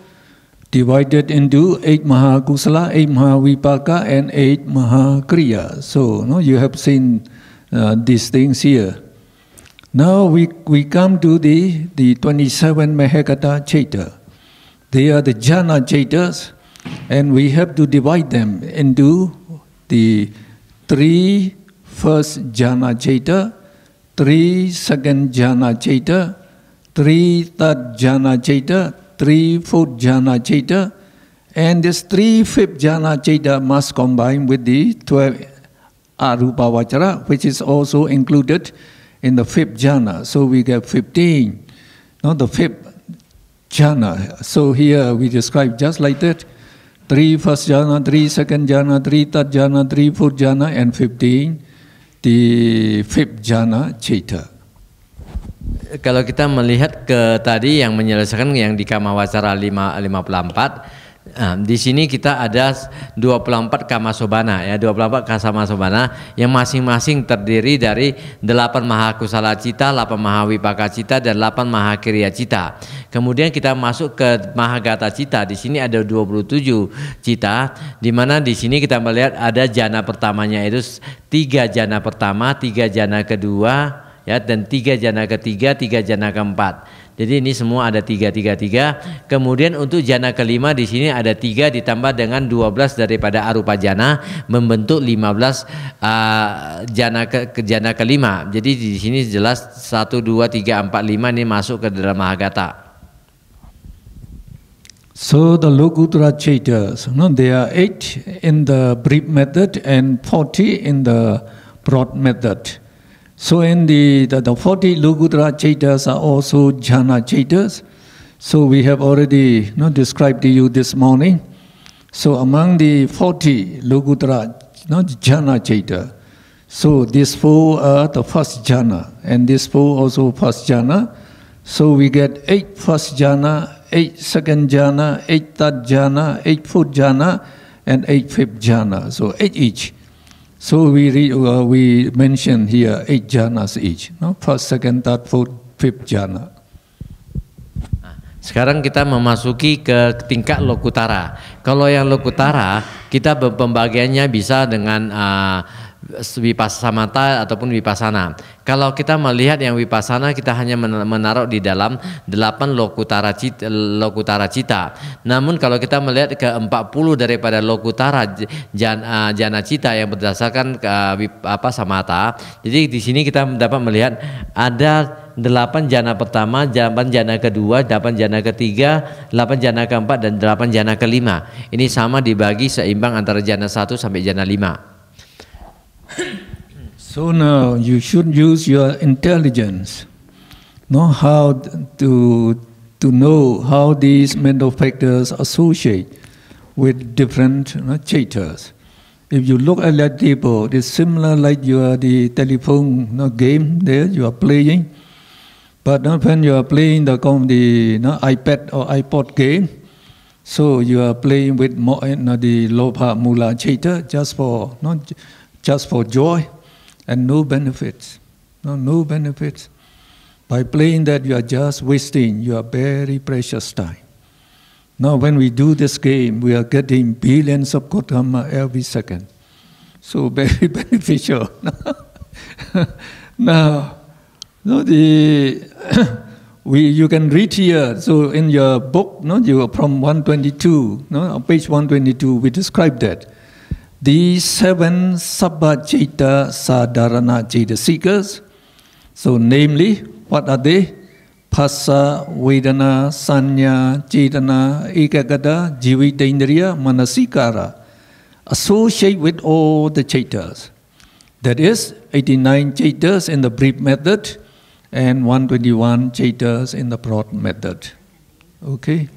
divided into 8 Mahakusala, 8 Mahavipaka, and 8 Mahakriya. So you have seen these things here. Now we come to the 27 Mahagata Citta. They are the jhana citas, and we have to divide them into the 3 first jhana citta, 3 second jhana citta, 3 third jhana citta, 3 fourth jhana citta, and this 3 fifth jhana citta must combine with the 12 arupa vachara, which is also included in the 5th jhana. So we get 15. Now the 5th jhana. So here we describe just like that: 3 first jhana, 3 second jhana, 3 third jhana, 3 fourth jhana, and 15 the 5th jhana citta. Kalau kita melihat ke tadi yang menyelesaikan yang di Kama Wacara 54, di sini kita ada 24 Kama Sobana ya, 24 Kama Sobana yang masing-masing terdiri dari 8 Mahakusala Cita, 8 Mahawipaka Cita, dan 8 Mahakriya Cita. Kemudian kita masuk ke Mahagata Cita. Di sini ada 27 cita, di mana di sini kita melihat ada jana pertamanya itu 3 jana pertama, 3 jana kedua ya, dan 3 jana ketiga, 3 jana keempat. Jadi ini semua ada 3. Kemudian untuk jana kelima di sini ada 3 ditambah dengan 12 daripada arupa jana, membentuk 15 jana kelima. Jadi di sini jelas 1, 2, 3, 4, 5 ini masuk ke dalam Mahagata. So the Lokuttara Citas, there are 8 in the brief method and 40 in the broad method. So in the 40 Lokuttara Citas are also jhana citas. So we have already described to you this morning. So among the 40 Lokuttara jhana citta, so these 4 are the first jhana, and these 4 also first jhana. So we get 8 first jhana, 8 second jhana, 8 third jhana, 8 fourth jhana, and 8 fifth jhana. So 8 each. So we mention here 8 jhanas each, no? First, second, third, fourth, fifth jhana. Sekarang kita memasuki ke tingkat lokutara. Kalau yang lokutara kita pembagiannya bisa dengan vipasamata ataupun vipassana. Kalau kita melihat yang vipassana, kita hanya menaruh di dalam 8 lokutara cita. Namun kalau kita melihat ke 40 daripada lokutara jana cita yang berdasarkan samata, jadi di sini kita dapat melihat ada 8 jana pertama, 8 jana kedua, 8 jana ketiga, 8 jana keempat, dan 8 jana kelima. Ini sama dibagi seimbang antara jana 1 sampai jana 5. So now you should use your intelligence, know how to know how these mental factors associate with different chaitas. If you look at that table, it's similar like the telephone game there you are playing. But when you are playing the iPad or iPod game, so you are playing with the lobha mula chaita just for joy and no benefits. No benefits. By playing that, you are just wasting your very precious time. Now, when we do this game, we are getting billions of Gautama every second. So very beneficial. Now, you can read here. So in your book, you from 122, on page 122, we describe that. These 7 Sabbacita Sadharana Ceitasikas, so namely, what are they? Phassa, Vedana, Sanya, Cetana, Ekagata, Jivitendriya, Manasikara, associate with all the Chaitas. That is, 89 Chaitas in the brief method and 121 Chaitas in the broad method. Okay?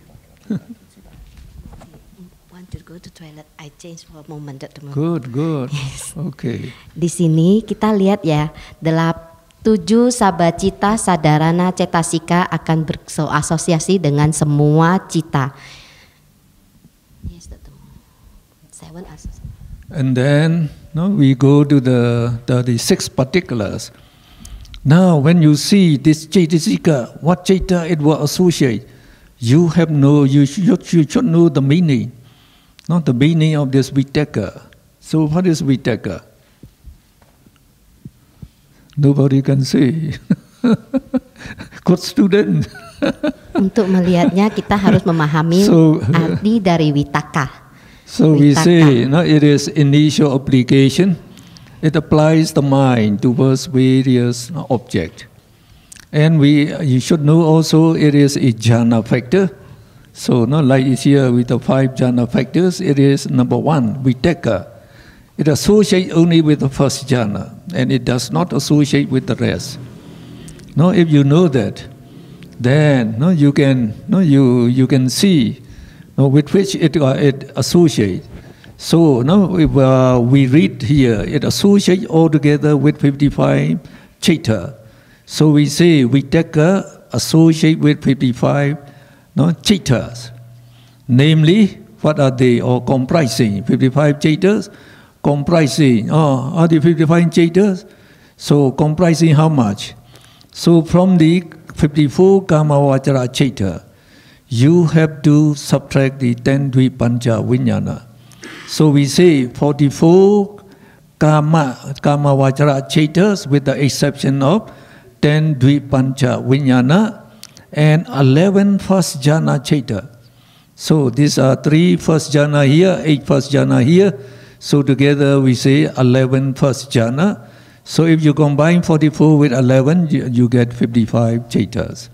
To go to toilet, I change for a moment. Good. Yes. Okay. Di sini kita lihat ya, 7 Sabbacita Sadharana Cetasika akan berasosiasi dengan semua cita. Yes, 7 association. And then we go to the 6 particulars. Now, when you see this Caitasika, what Caita it will associate, you should know the meaning. Not the meaning of this Vitaka. So what is Vitaka? Nobody can say. Good student. Untuk melihatnya kita harus memahami arti dari Vitaka. So we say, it is initial application. It applies the mind towards various objects. And you should know also it is a jhana factor. So, like here with the 5 jhana factors, it is number 1, Vitaka. It associates only with the first jhana, and it does not associate with the rest. If you know that, then you can see with which it associates. So if we read here, it associates altogether with 55 Chaita. So we say Vitaka associate with 55 Chaitas. Namely, what are they? Or comprising 55 Chaitas? Comprising, are the 55 Chaitas? So comprising how much? So from the 54 Kamavachara Chaita, you have to subtract the 10 Dvipancha Vijnana. So we say 44 Kamavachara Chaitas with the exception of 10 Dvipancha Vijnana and 11 first jhana chaita. So these are 3 first jhana here, 8 first jhana here. So together we say 11 first jhana. So if you combine 44 with 11, you get 55 chaitas.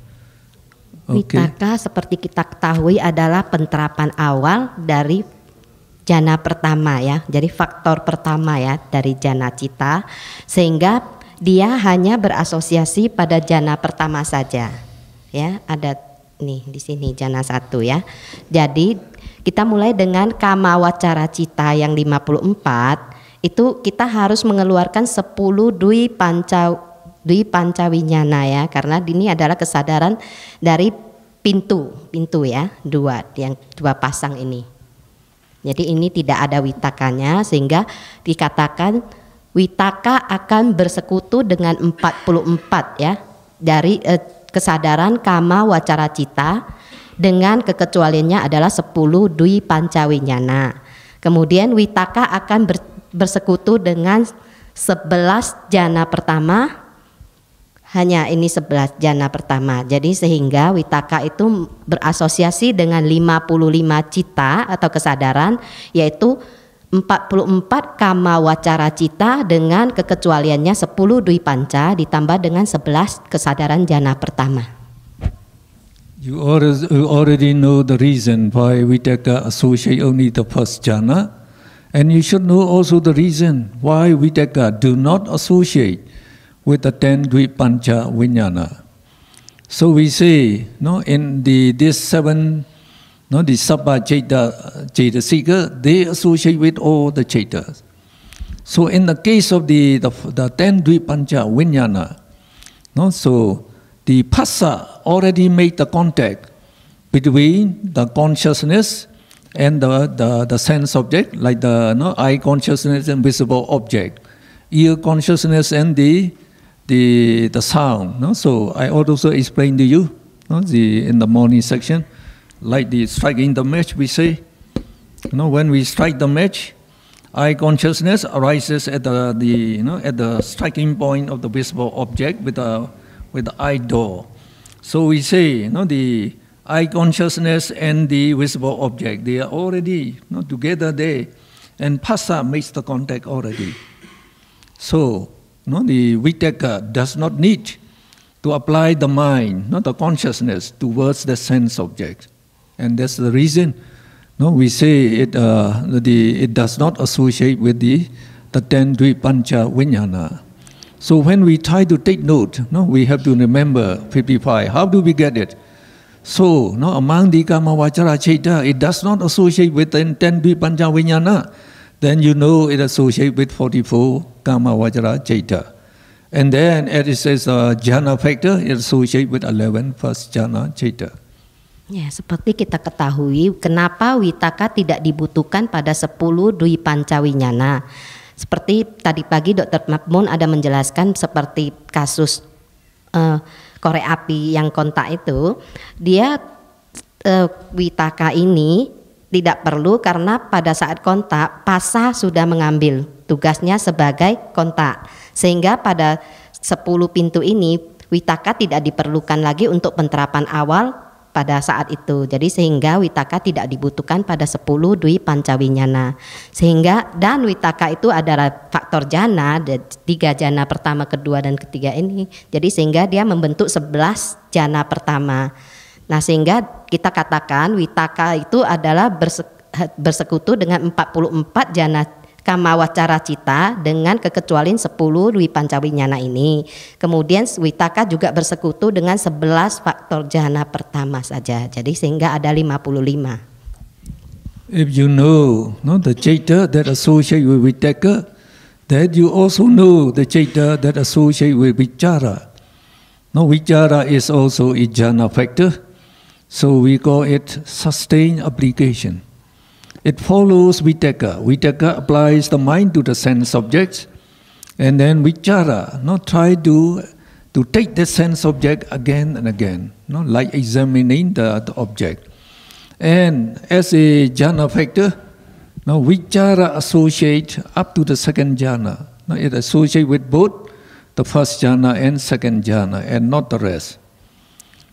Okay. Vitaka seperti kita ketahui adalah penerapan awal dari jhana pertama ya. Jadi faktor pertama ya dari jhana cita, sehingga dia hanya berasosiasi pada jhana pertama saja. Ya, ada nih di sini jhana 1 ya. Jadi kita mulai dengan Kamawacara Cita yang 54, itu kita harus mengeluarkan 10 Dwi Panca Winyana ya, karena ini adalah kesadaran dari pintu ya, 2 pasang ini. Jadi ini tidak ada witakanya, sehingga dikatakan Witaka akan bersekutu dengan 44 ya dari kesadaran kama wacara cita dengan kekecualiannya adalah 10 dwi pancawinyana. Kemudian witaka akan bersekutu dengan 11 jana pertama, hanya ini 11 jana pertama. Jadi sehingga witaka itu berasosiasi dengan 55 cita atau kesadaran, yaitu 44 kama wacara cita dengan kekecualiannya 10 dwi panca ditambah dengan 11 kesadaran jana pertama. You already know the reason why Vitaka associate only the first jhana, and you should know also the reason why Vitaka do not associate with the 10 Dvipancha Vijnana. So we say, in this 7, the Sabba Cetasika, they associate with all the Cetas. So in the case of the 10 Dvipancha Vijnana, so the Phassa already made the contact between the consciousness and the sense object, like the eye consciousness and visible object, ear consciousness and the sound. So I also explained to you in the morning section, like the striking the match, we say, when we strike the match, eye consciousness arises at the striking point of the visible object with the eye door. So we say, the eye consciousness and the visible object, they are already together there, and Phassa makes the contact already. So the Vitaka does not need to apply the mind, the consciousness towards the sense object, and that's the reason we say it does not associate with the 10 Dvipancha Vijnana. So when we try to take note, we have to remember 55. How do we get it? So, among the Kama Vachara Ceta, it does not associate with the 10 Dvipancha Vijnana. Then you know it associates with 44 Kama Vachara Ceta. And then, as it says, jhana factor, it associates with 11 first jhana Ceta. Ya, seperti kita ketahui, kenapa Witaka tidak dibutuhkan pada 10 Dwi Pancawinyana. Seperti tadi pagi Dr. Makmun ada menjelaskan seperti kasus korek api yang kontak itu, dia Witaka ini tidak perlu karena pada saat kontak Phassa sudah mengambil tugasnya sebagai kontak, sehingga pada 10 pintu ini Witaka tidak diperlukan lagi untuk penerapan awal pada saat itu. Jadi sehingga Witaka tidak dibutuhkan pada 10 Dwi Pancawinyana. Sehingga dan Witaka itu adalah faktor jana, 3 jana pertama, kedua dan ketiga ini. Jadi sehingga dia membentuk 11 jana pertama. Nah, sehingga kita katakan Witaka itu adalah bersekutu dengan 44 jana Kama Wacara Cita dengan kekecualian 10 Dwi Pancawinyana ini. Kemudian Witaka juga bersekutu dengan 11 faktor jhana pertama saja. Jadi sehingga ada 55. If you know the Ceta that associate with Vitaka, then you also know the Ceta that associate with Vichara. Vichara is also a jhana factor, so we call it sustained application. It follows Vitaka. Vitaka applies the mind to the sense objects, and then Vichara try to take the sense object again and again, like examining the object. And as a jhana factor, Vichara associate up to the second jhana. It associate with both the first jhana and second jhana, and not the rest.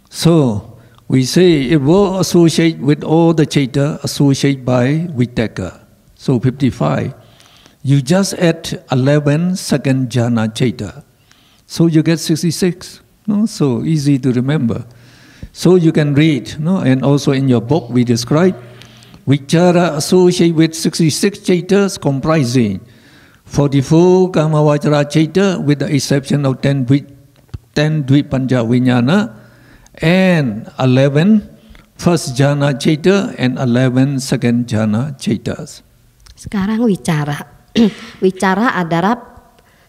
So we say it will associate with all the Ceta associated by Vitaka. So 55. You just add 11 second jhana Ceta. So you get 66. So easy to remember. So you can read, and also in your book we describe Vichara associate with 66 Cetas comprising 44 Kama Vachara Ceta with the exception of 10 Dvipancha Vijnana, and 11 first jhana Ceta and 11 second jhana Cetas. Sekarang Wicara. Wicara adalah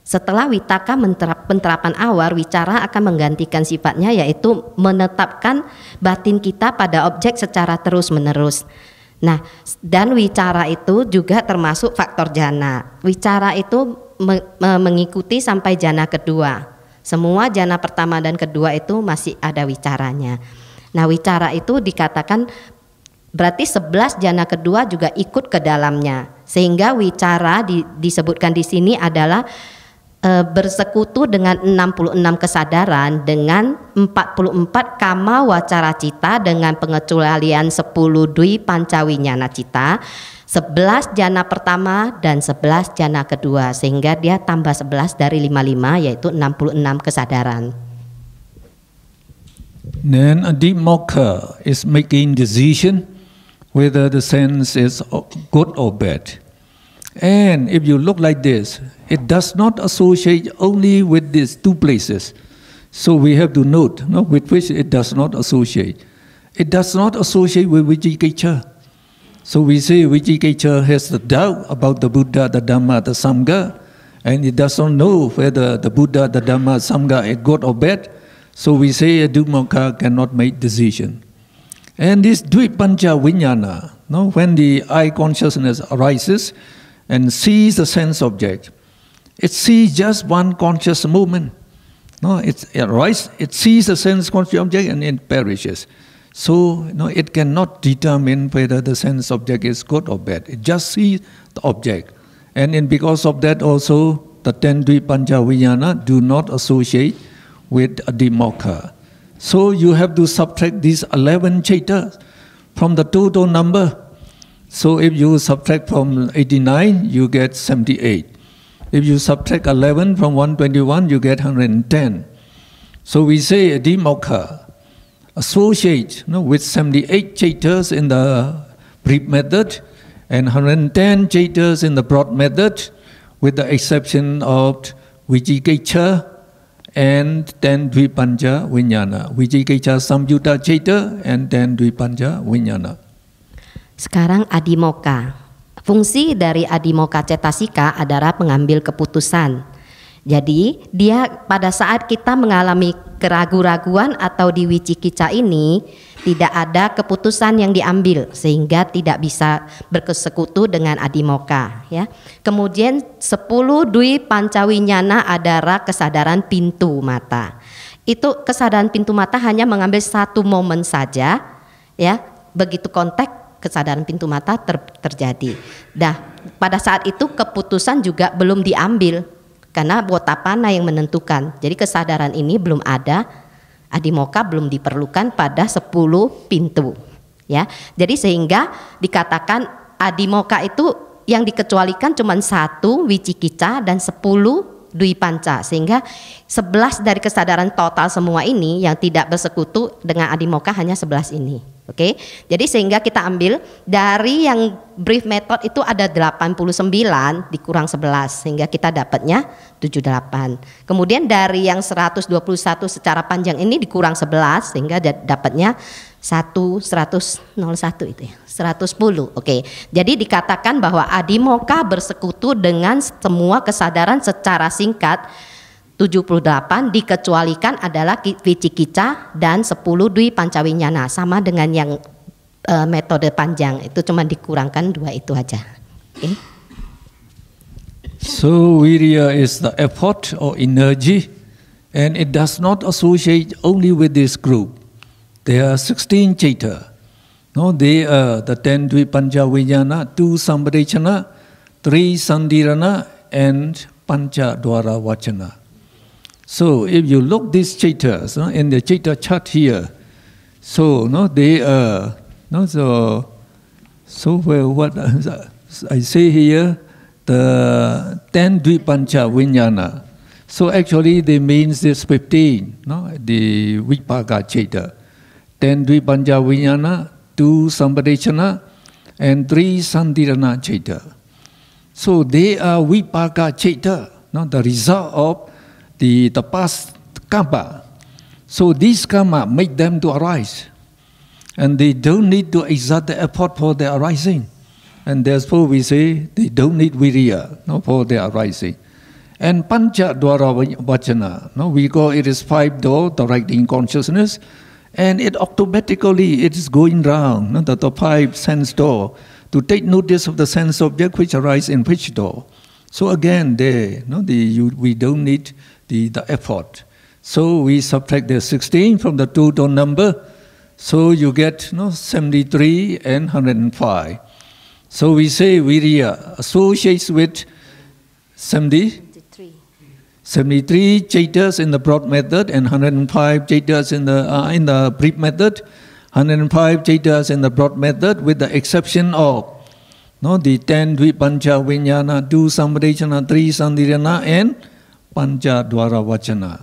setelah Witaka penerapan awal, Wicara akan menggantikan sifatnya, yaitu menetapkan batin kita pada objek secara terus-menerus. Nah, dan Wicara itu juga termasuk faktor jhana. Wicara itu mengikuti sampai jana kedua. Semua jana pertama dan kedua itu masih ada wicaranya. Nah, wicara itu dikatakan berarti 11 jana kedua juga ikut ke dalamnya. Sehingga wicara disebutkan di sini adalah bersekutu dengan 66 kesadaran dengan 44 kama wacara cita dengan pengecualian 10 dwi pancawinyana cita, 11 jana pertama dan 11 jana kedua, sehingga dia tambah 11 dari 55 yaitu 66 kesadaran. Then a deep mocker is making decision whether the sense is good or bad. And if you look like this, it does not associate only with these two places. So we have to note with which it does not associate. It does not associate with Vicikicca. So we say Vicikicca has the doubt about the Buddha, the Dhamma, the Sangha, and it does not know whether the Buddha, the Dhamma, Sangha is good or bad. So we say a Dummaka cannot make decision. And this Dvipancha Vijnana, when the eye consciousness arises and sees the sense object, it sees just one conscious movement. It arises, it sees the sense conscious object and it perishes. So it cannot determine whether the sense object is good or bad. It just sees the object. And because of that also, the 10 Dvipancha Vijnana do not associate with a Dimokha. So you have to subtract these 11 chaitas from the total number. So if you subtract from 89, you get 78. If you subtract 11 from 121, you get 110. So we say a Dimokha associate with 78 chaitas in the brief method and 110 chaitas in the broad method, with the exception of Vicikicca and 10 Dvipancha Vijnana. Vicikicca Samyutta Chaita and 10 Dvipancha Vijnana. Sekarang adimoka. Fungsi dari adimoka cetasika adalah mengambil keputusan. Jadi dia pada saat kita mengalami keraguan-raguan atau di Vicikicca ini tidak ada keputusan yang diambil sehingga tidak bisa bersekutu dengan adimoka, ya. Kemudian 10 dwi pancawinyana adalah kesadaran pintu mata. Itu kesadaran pintu mata hanya mengambil satu momen saja, ya. Begitu konteks kesadaran pintu mata terjadi. Nah, pada saat itu keputusan juga belum diambil karena Botapana yang menentukan. Jadi kesadaran ini belum ada, adimoka belum diperlukan pada 10 pintu, ya. Jadi sehingga dikatakan adimoka itu yang dikecualikan cuma 1 Vicikicca dan 10 Dwipanca, sehingga 11 dari kesadaran total semua ini yang tidak bersekutu dengan adimoka hanya 11 ini. Oke. Jadi sehingga kita ambil dari yang brief method itu ada 89 dikurang 11 sehingga kita dapatnya 78. Kemudian dari yang 121 secara panjang ini dikurang 11 sehingga dapatnya 101 itu ya, 110. Oke. Jadi dikatakan bahwa adimoka bersekutu dengan semua kesadaran secara singkat 78, dikecualikan adalah Vicikicca dan 10 dwi pancawinyana, sama dengan yang metode panjang itu cuma dikurangkan 2 itu aja. Okay. So virya is the effort or energy, and it does not associate only with this group. There are 16 chaita. They are the 10 Dvipancha Vijnana, 2 Sampadechana, 3 Sandirana, and Pancha Dwara Vachana. So if you look these chaitas in the chaita chart here, so they are so where what I say here, the 10 Dvipancha Vijnana. So actually they means this 15, the Vipaka chaita. 10 Dvipancha Vijnana, 2 Sampadechana, and 3 Sandirana chaita. So they are Vipaka chaita, the result of the past karma. So these karma make them to arise, and they don't need to exert the effort for their arising, and therefore we say they don't need virya for their arising. And Pancha Dwara Vachana, we call it is 5 door directing consciousness, and it automatically it is going round the 5 sense door to take notice of the sense object which arise in which door. So again, there, we don't need the effort. So we subtract the 16 from the total number. So you get 73 and 105. So we say Virya associates with 73 Chaitas in the broad method and 105 Chaitas in the brief method. 105 Chaitas in the broad method, with the exception of the 10 Dvipancha Vinyana, 2 Sampadechana, 3 Sandirana, and Pancha Dwara Vachana.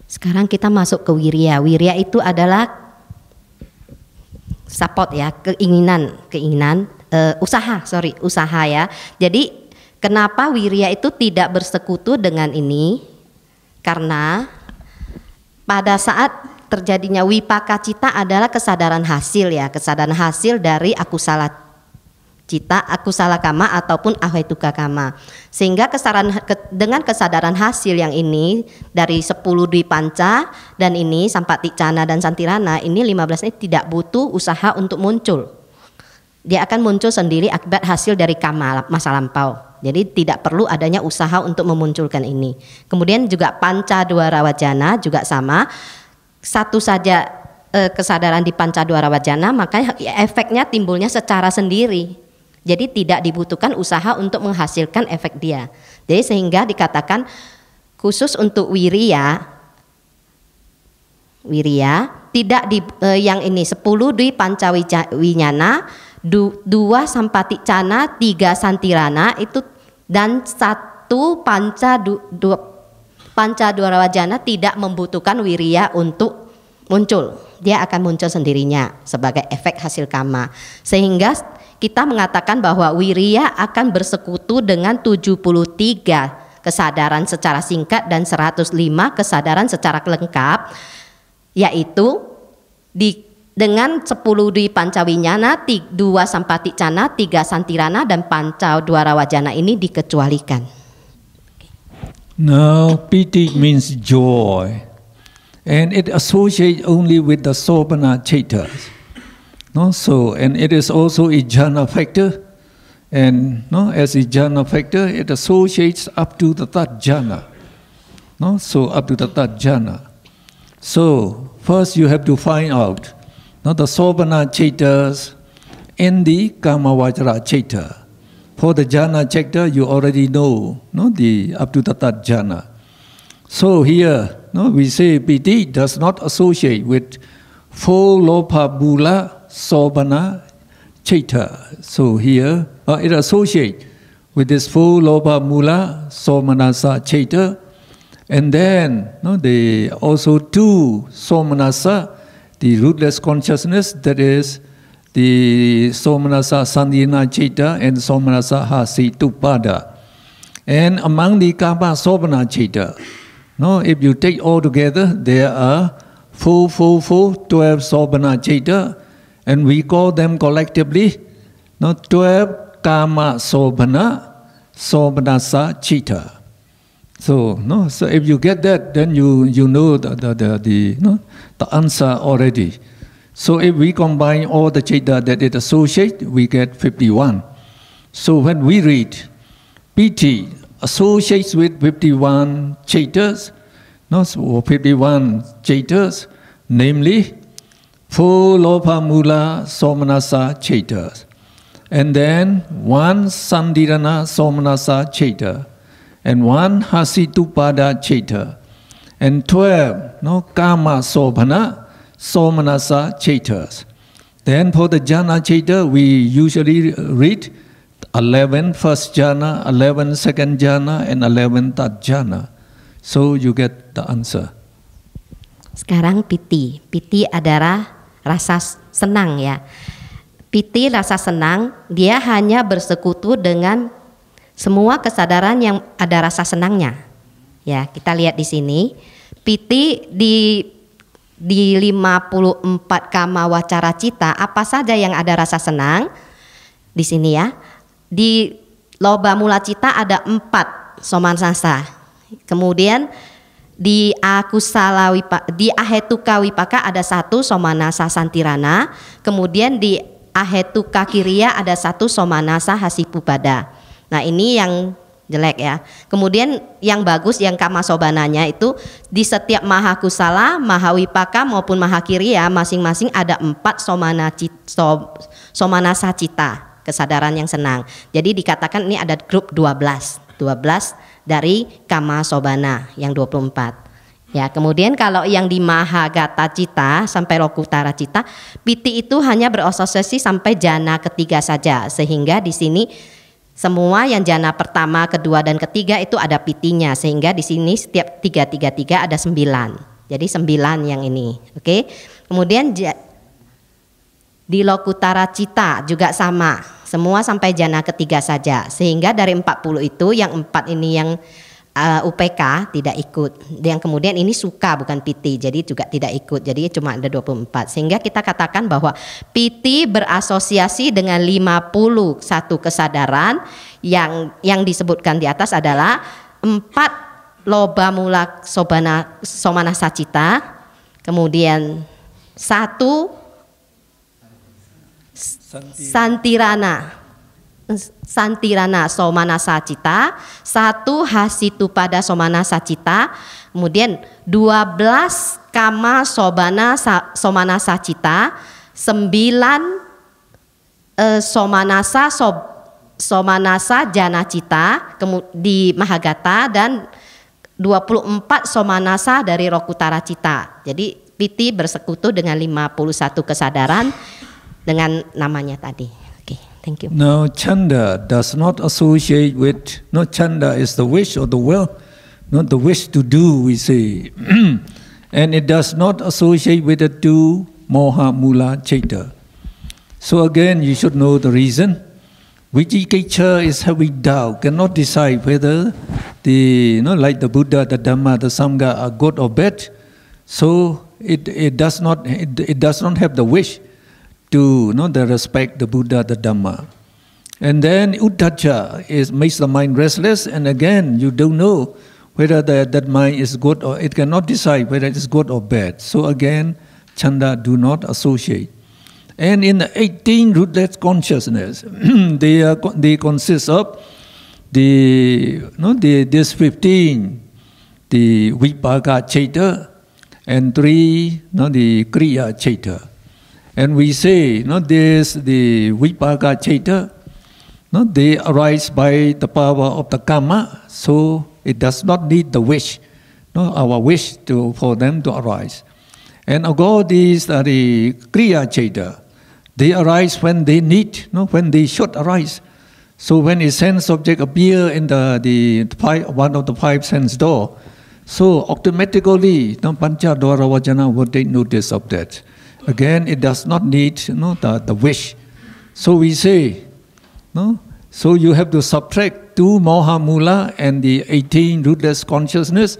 Sekarang kita masuk ke wirya. Wirya itu adalah support ya, usaha ya. Jadi kenapa wirya itu tidak bersekutu dengan ini? Karena pada saat terjadinya wipaka cita adalah kesadaran hasil ya, kesadaran hasil dari akusala cita, akusala kama ataupun ahetuka kama. Sehingga dengan kesadaran hasil yang ini dari 10 Dwipanca dan ini Sampaticana dan Santirana, ini 15 ini tidak butuh usaha untuk muncul. Dia akan muncul sendiri akibat hasil dari kama masa lampau. Jadi tidak perlu adanya usaha untuk memunculkan ini. Kemudian juga Panca Dwara Wajana juga sama. Satu saja kesadaran di Pancadwara Wajana, maka efeknya timbulnya secara sendiri. Jadi tidak dibutuhkan usaha untuk menghasilkan efek dia. Jadi sehingga dikatakan khusus untuk wirya tidak yang ini 10 Dwi Pancawinyana, 2 Sampaticana, 3 Santirana itu dan 1 Pancadwara Wajana tidak membutuhkan wirya untuk muncul. Dia akan muncul sendirinya sebagai efek hasil kama. Sehingga kita mengatakan bahwa wirya akan bersekutu dengan 73 kesadaran secara singkat dan 105 kesadaran secara lengkap, yaitu dengan 10 di Pancawinyana, 2 Sampaticana, 3 Santirana dan Pancadwara Wajana ini dikecualikan. Now, piti means joy, and it associates only with the Sobhana Chaitas. And it is also a jhana factor, and as a jhana factor, it associates up to the third jhana. So up to the third jhana. So first you have to find out the Sobhana Chaitas and the Kamavajra Chaita. For the jhana chapter, you already know, the up to the third jhana. So here, we say piti does not associate with 4 lopa bula sobhana chaita. So here, it associates with this 4 lopa mula somanasa chaita, and then they also 2 somanasa, the rootless consciousness, that is the Somanasa Sandhina Chaita and Somanasa Hasitupada. And among the Kama Sobhana Chaita, if you take all together, there are 12 Sobhana Chaita, and we call them collectively 12 Kama Sobhana Somanasa Chaita. So if you get that, then you know the answer already. So if we combine all the chaita that it associates, we get 51. So when we read piti associates with 51 chaitas, so 51 chaitas, namely 4 lopa mula somanasa chaitas, and then 1 sandhirana somanasa chaita, and 1 hasitupada chaita, and 12 kama sobhana somanasa chaitas. Then for the jhana chaita, we usually read 11 first jhana, 11 second jhana, and 11 third jhana. So you get the answer. Sekarang piti. Piti adalah rasa senang ya. Piti rasa senang, dia hanya bersekutu dengan semua kesadaran yang ada rasa senangnya. Ya, kita lihat di sini. Piti di 54 kama wacara cita, apa saja yang ada rasa senang di sini ya. Di loba mula cita ada 4 somanasa. Kemudian di ahetuka wipaka ada 1 somanasa santirana. Kemudian di ahetuka kiriya ada 1 somanasa hasipupada. Nah, ini yang jelek ya. Kemudian yang bagus yang kama sobananya itu di setiap maha kusala, maha wipaka maupun maha kiriya masing-masing ada 4 somanasa cita, kesadaran yang senang. Jadi dikatakan ini ada grup 12 dari kama sobana yang 24. Ya, kemudian kalau yang di Mahagata Cita sampai Lokutara Cita, piti itu hanya berasosiasi sampai jana ketiga saja, sehingga di sini semua yang jana pertama, kedua dan ketiga itu ada pitinya, sehingga di sini setiap 3 ada 9. Jadi 9 yang ini. Oke. Kemudian di Lokutara Cita juga sama, semua sampai jana ketiga saja, sehingga dari 40 itu yang 4 ini yang UPK tidak ikut. Yang kemudian ini suka bukan piti, jadi juga tidak ikut. Jadi cuma ada 24. Sehingga kita katakan bahwa piti berasosiasi dengan 51 kesadaran yang disebutkan di atas adalah 4 loba mula somana sacita, kemudian 1 santirana somanasa cita, 1 hasitu pada somanasa cita, kemudian 12 kama somanasa cita, 9 somanasa jana cita di Mahagata, dan 24 somanasa dari Lokutara Cita. Jadi piti bersekutu dengan 51 kesadaran dengan namanya tadi. Thank you. Now, chanda does not associate with, no, chanda is the wish or the will, not the wish to do, we say. And it does not associate with the 2 moha mula chaita. So again, you should know the reason. Vicikiccha is having doubt, cannot decide whether like the Buddha, the Dhamma, the Sangha are good or bad. So it does not have the wish to respect the Buddha, the Dhamma. And then uddhacca makes the mind restless, and again you don't know whether that mind is good, or it cannot decide whether it is good or bad. So again, chanda do not associate. And in the 18 rootless consciousness, they consist of this 15, the vipaka chaita, and 3, the kriya chaita. And we say, the vipaka chaita, they arise by the power of the karma, so it does not need the wish, our wish for them to arise. And all these are the kriya chaita. They arise when they need, when they should arise. So when a sense object appear in one of the 5 sense door, so automatically, pancha dwara vajana would take notice of that. Again, it does not need the wish. So we say, so you have to subtract 2 moha mula and the 18 rootless consciousness.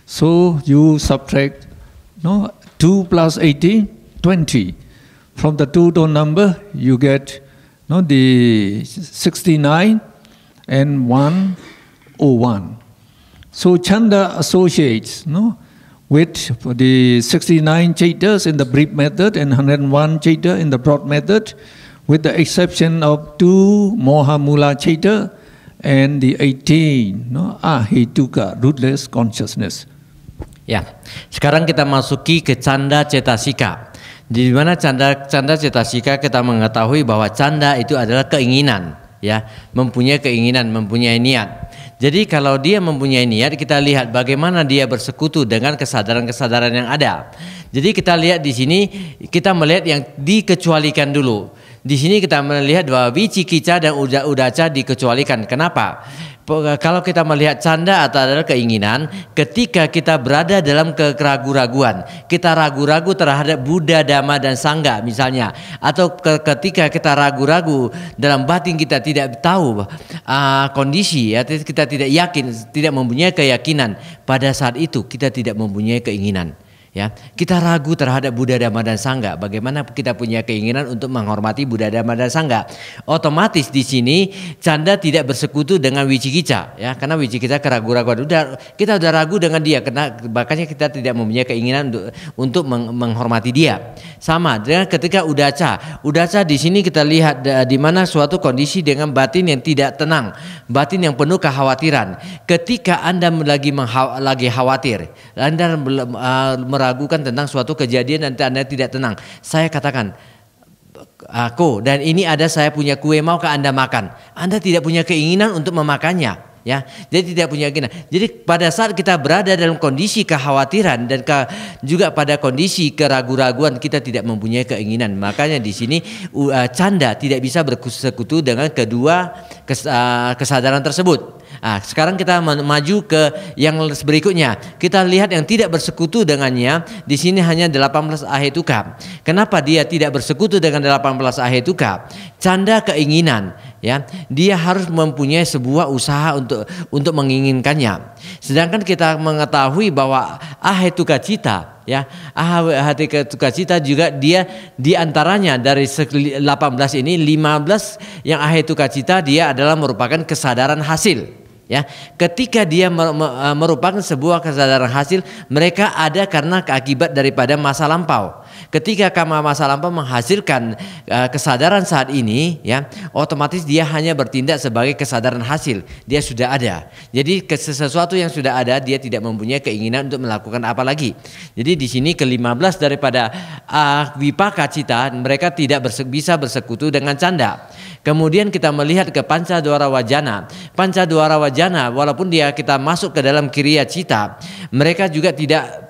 So you subtract 2 plus 18, 20. From the total number, you get the 69 and 101. So chanda associates with the 69 chaitas in the brief method and 101 chaita in the broad method, with the exception of 2 moha mula chaita and the 18 ahituka, rootless consciousness. Ya, sekarang kita masuki ke canda cetasika. Di mana canda cetasika kita mengetahui bahwa canda itu adalah keinginan, ya, mempunyai keinginan, mempunyai niat. Jadi kalau dia mempunyai niat, kita lihat bagaimana dia bersekutu dengan kesadaran-kesadaran yang ada. Jadi kita lihat di sini, kita melihat yang dikecualikan dulu. Di sini kita melihat bahwa vicikicca dan uddhacca dikecualikan. Kenapa? Kalau kita melihat canda atau adalah keinginan, ketika kita berada dalam keraguan-raguan, kita ragu-ragu terhadap Buddha, Dhamma dan Sangha misalnya, atau ketika kita ragu-ragu dalam batin kita tidak tahu kondisi, ya, kita tidak yakin, tidak mempunyai keyakinan, pada saat itu kita tidak mempunyai keinginan. Ya, kita ragu terhadap Buddha, Dhamma dan Sangha. Bagaimana kita punya keinginan untuk menghormati Buddha, Dhamma dan Sangha? Otomatis di sini canda tidak bersekutu dengan wicikica, ya, karena wicikica keraguan-raguan. Kita udah ragu dengan dia, karena makanya kita tidak mempunyai keinginan untuk menghormati dia. Sama dengan ketika udaca di sini kita lihat di mana suatu kondisi dengan batin yang tidak tenang, batin yang penuh kekhawatiran. Ketika Anda lagi khawatir, Anda meragukan tentang suatu kejadian dan Anda tidak tenang, saya katakan, aku dan ini ada saya punya kue, maukah Anda makan? Anda tidak punya keinginan untuk memakannya, ya. Jadi tidak punya keinginan. Jadi pada saat kita berada dalam kondisi kekhawatiran dan juga pada kondisi keraguan-raguan, kita tidak mempunyai keinginan. Makanya di sini canda tidak bisa bersekutu dengan kedua kesadaran tersebut. Sekarang kita maju ke yang berikutnya. Kita lihat yang tidak bersekutu dengannya. Di sini hanya 18 ahetuka. Kenapa dia tidak bersekutu dengan 18 ahetuka? Canda keinginan, ya. Dia harus mempunyai sebuah usaha untuk menginginkannya. Sedangkan kita mengetahui bahwa ahetuka cita, ya, ahetuka cita juga dia diantaranya dari 18 ini 15 yang ahetuka cita dia adalah merupakan kesadaran hasil. Ya, ketika dia merupakan sebuah kesadaran hasil, mereka ada karena akibat daripada masa lampau. Ketika masa lampau menghasilkan kesadaran saat ini, ya, otomatis dia hanya bertindak sebagai kesadaran hasil. Dia sudah ada. Jadi sesuatu yang sudah ada, dia tidak mempunyai keinginan untuk melakukan apa lagi. Jadi di sini ke-15 daripada vipaka cita, mereka tidak bisa bersekutu dengan canda. Kemudian kita melihat ke pancadwara wajana. Pancadwara wajana, walaupun kita masuk ke dalam kiriya cita, mereka juga tidak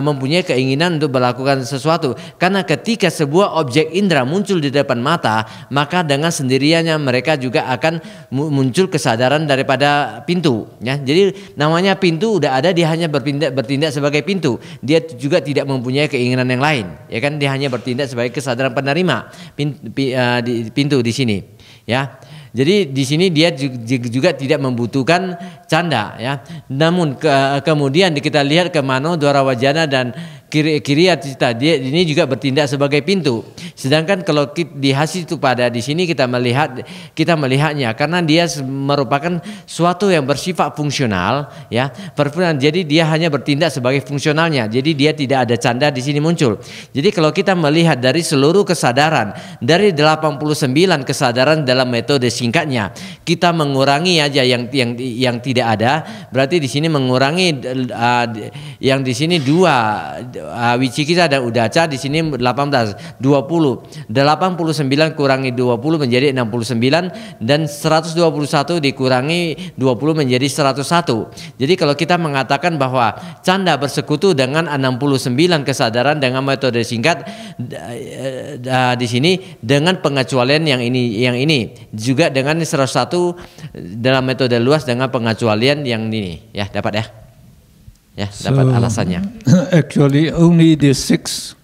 mempunyai keinginan untuk melakukan sesuatu. Karena ketika sebuah objek indera muncul di depan mata, maka dengan sendiriannya mereka juga akan muncul kesadaran daripada pintu. Ya, jadi namanya pintu udah ada, dia hanya bertindak sebagai pintu. Dia juga tidak mempunyai keinginan yang lain. Ya kan, dia hanya bertindak sebagai kesadaran penerima pintu di sini. Ya, jadi di sini dia juga tidak membutuhkan canda, ya. Namun kemudian kita lihat ke mano dwara wajana dan kiriya cita, dia ini juga bertindak sebagai pintu. Sedangkan kalau di hasil itu pada di sini kita melihatnya karena dia merupakan suatu yang bersifat fungsional, ya. Jadi dia hanya bertindak sebagai fungsionalnya. Jadi dia tidak ada canda di sini muncul. Jadi kalau kita melihat dari seluruh kesadaran, dari 89 kesadaran dalam metode singkatnya, kita mengurangi aja yang tidak ada, berarti di sini mengurangi yang di sini 2 wicikita dan udaca, di sini 18, 20. 89 kurangi 20 menjadi 69 dan 121 dikurangi 20 menjadi 101. Jadi kalau kita mengatakan bahwa canda bersekutu dengan 69 kesadaran dengan metode singkat di sini dengan pengecualian yang ini juga dengan 101 dalam metode luas dengan pengecualian yang ini, ya, dapat ya. Ya, dapat alasannya. Actually, only the 6,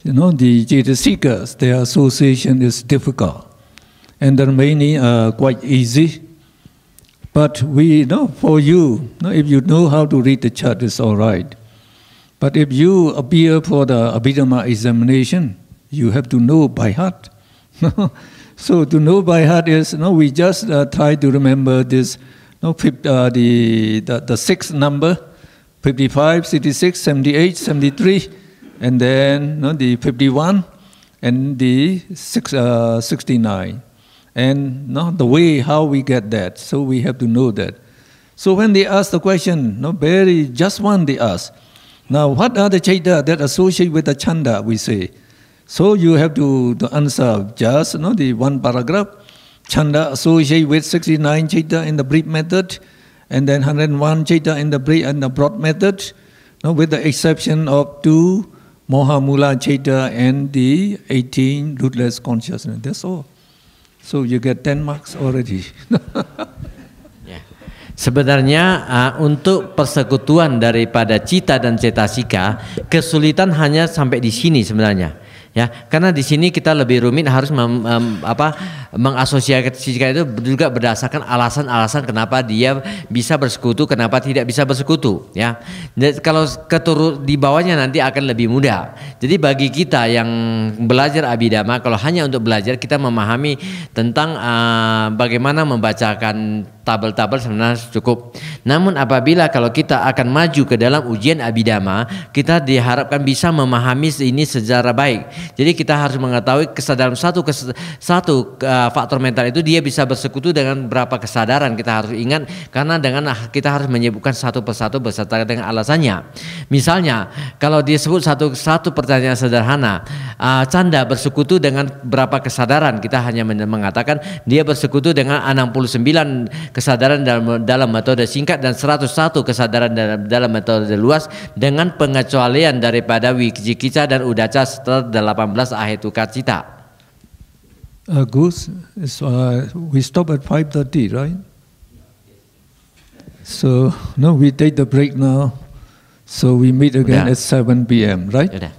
the Jetasekas, their association is difficult, and the remaining are quite easy. But we know for you, if you know how to read the chart, it's all right. But if you appear for the Abhidhamma examination, you have to know by heart. So to know by heart is, we just try to remember this, the sixth number. 55, 66, 78, 73, and then the 51 and the 69. And the way how we get that, so we have to know that. So when they ask the question, just one they ask. Now, what are the chaita that associate with the chanda, we say? So you have to answer just the one paragraph. Chanda associate with 69 chaita in the brief method, and then 101 chaita in the brief and the broad method, with the exception of 2 mohamula chaita and the 18 rootless consciousness. That's all. So you get 10 marks already. Sebenarnya untuk persekutuan daripada cita dan cetasika, kesulitan hanya sampai di sini sebenarnya. Ya, karena di sini kita lebih rumit harus mengasosiasikan itu juga berdasarkan alasan-alasan kenapa dia bisa bersekutu, kenapa tidak bisa bersekutu. Ya, dan kalau di bawahnya nanti akan lebih mudah. Jadi bagi kita yang belajar Abhidhamma, kalau hanya untuk belajar kita memahami tentang bagaimana membacakan tabel-tabel sebenarnya cukup. Namun apabila kalau kita akan maju ke dalam ujian Abhidhamma, kita diharapkan bisa memahami ini secara baik. Jadi kita harus mengetahui kesadaran satu faktor mental itu dia bisa bersekutu dengan berapa kesadaran. Kita harus ingat karena dengan kita harus menyebutkan satu persatu beserta dengan alasannya. Misalnya kalau disebut satu pertanyaan sederhana, Canda bersekutu dengan berapa kesadaran? Kita hanya mengatakan dia bersekutu dengan 69 kesadaran dalam metode singkat dan 101 kesadaran dalam metode luas dengan pengecualian daripada Wicikicca dan Uddhacca setelah 18 ahetuka cita. Gus, we stop at 5:30, right? So no, we take the break now. So we meet again Udah. at 7 p.m., right? Udah.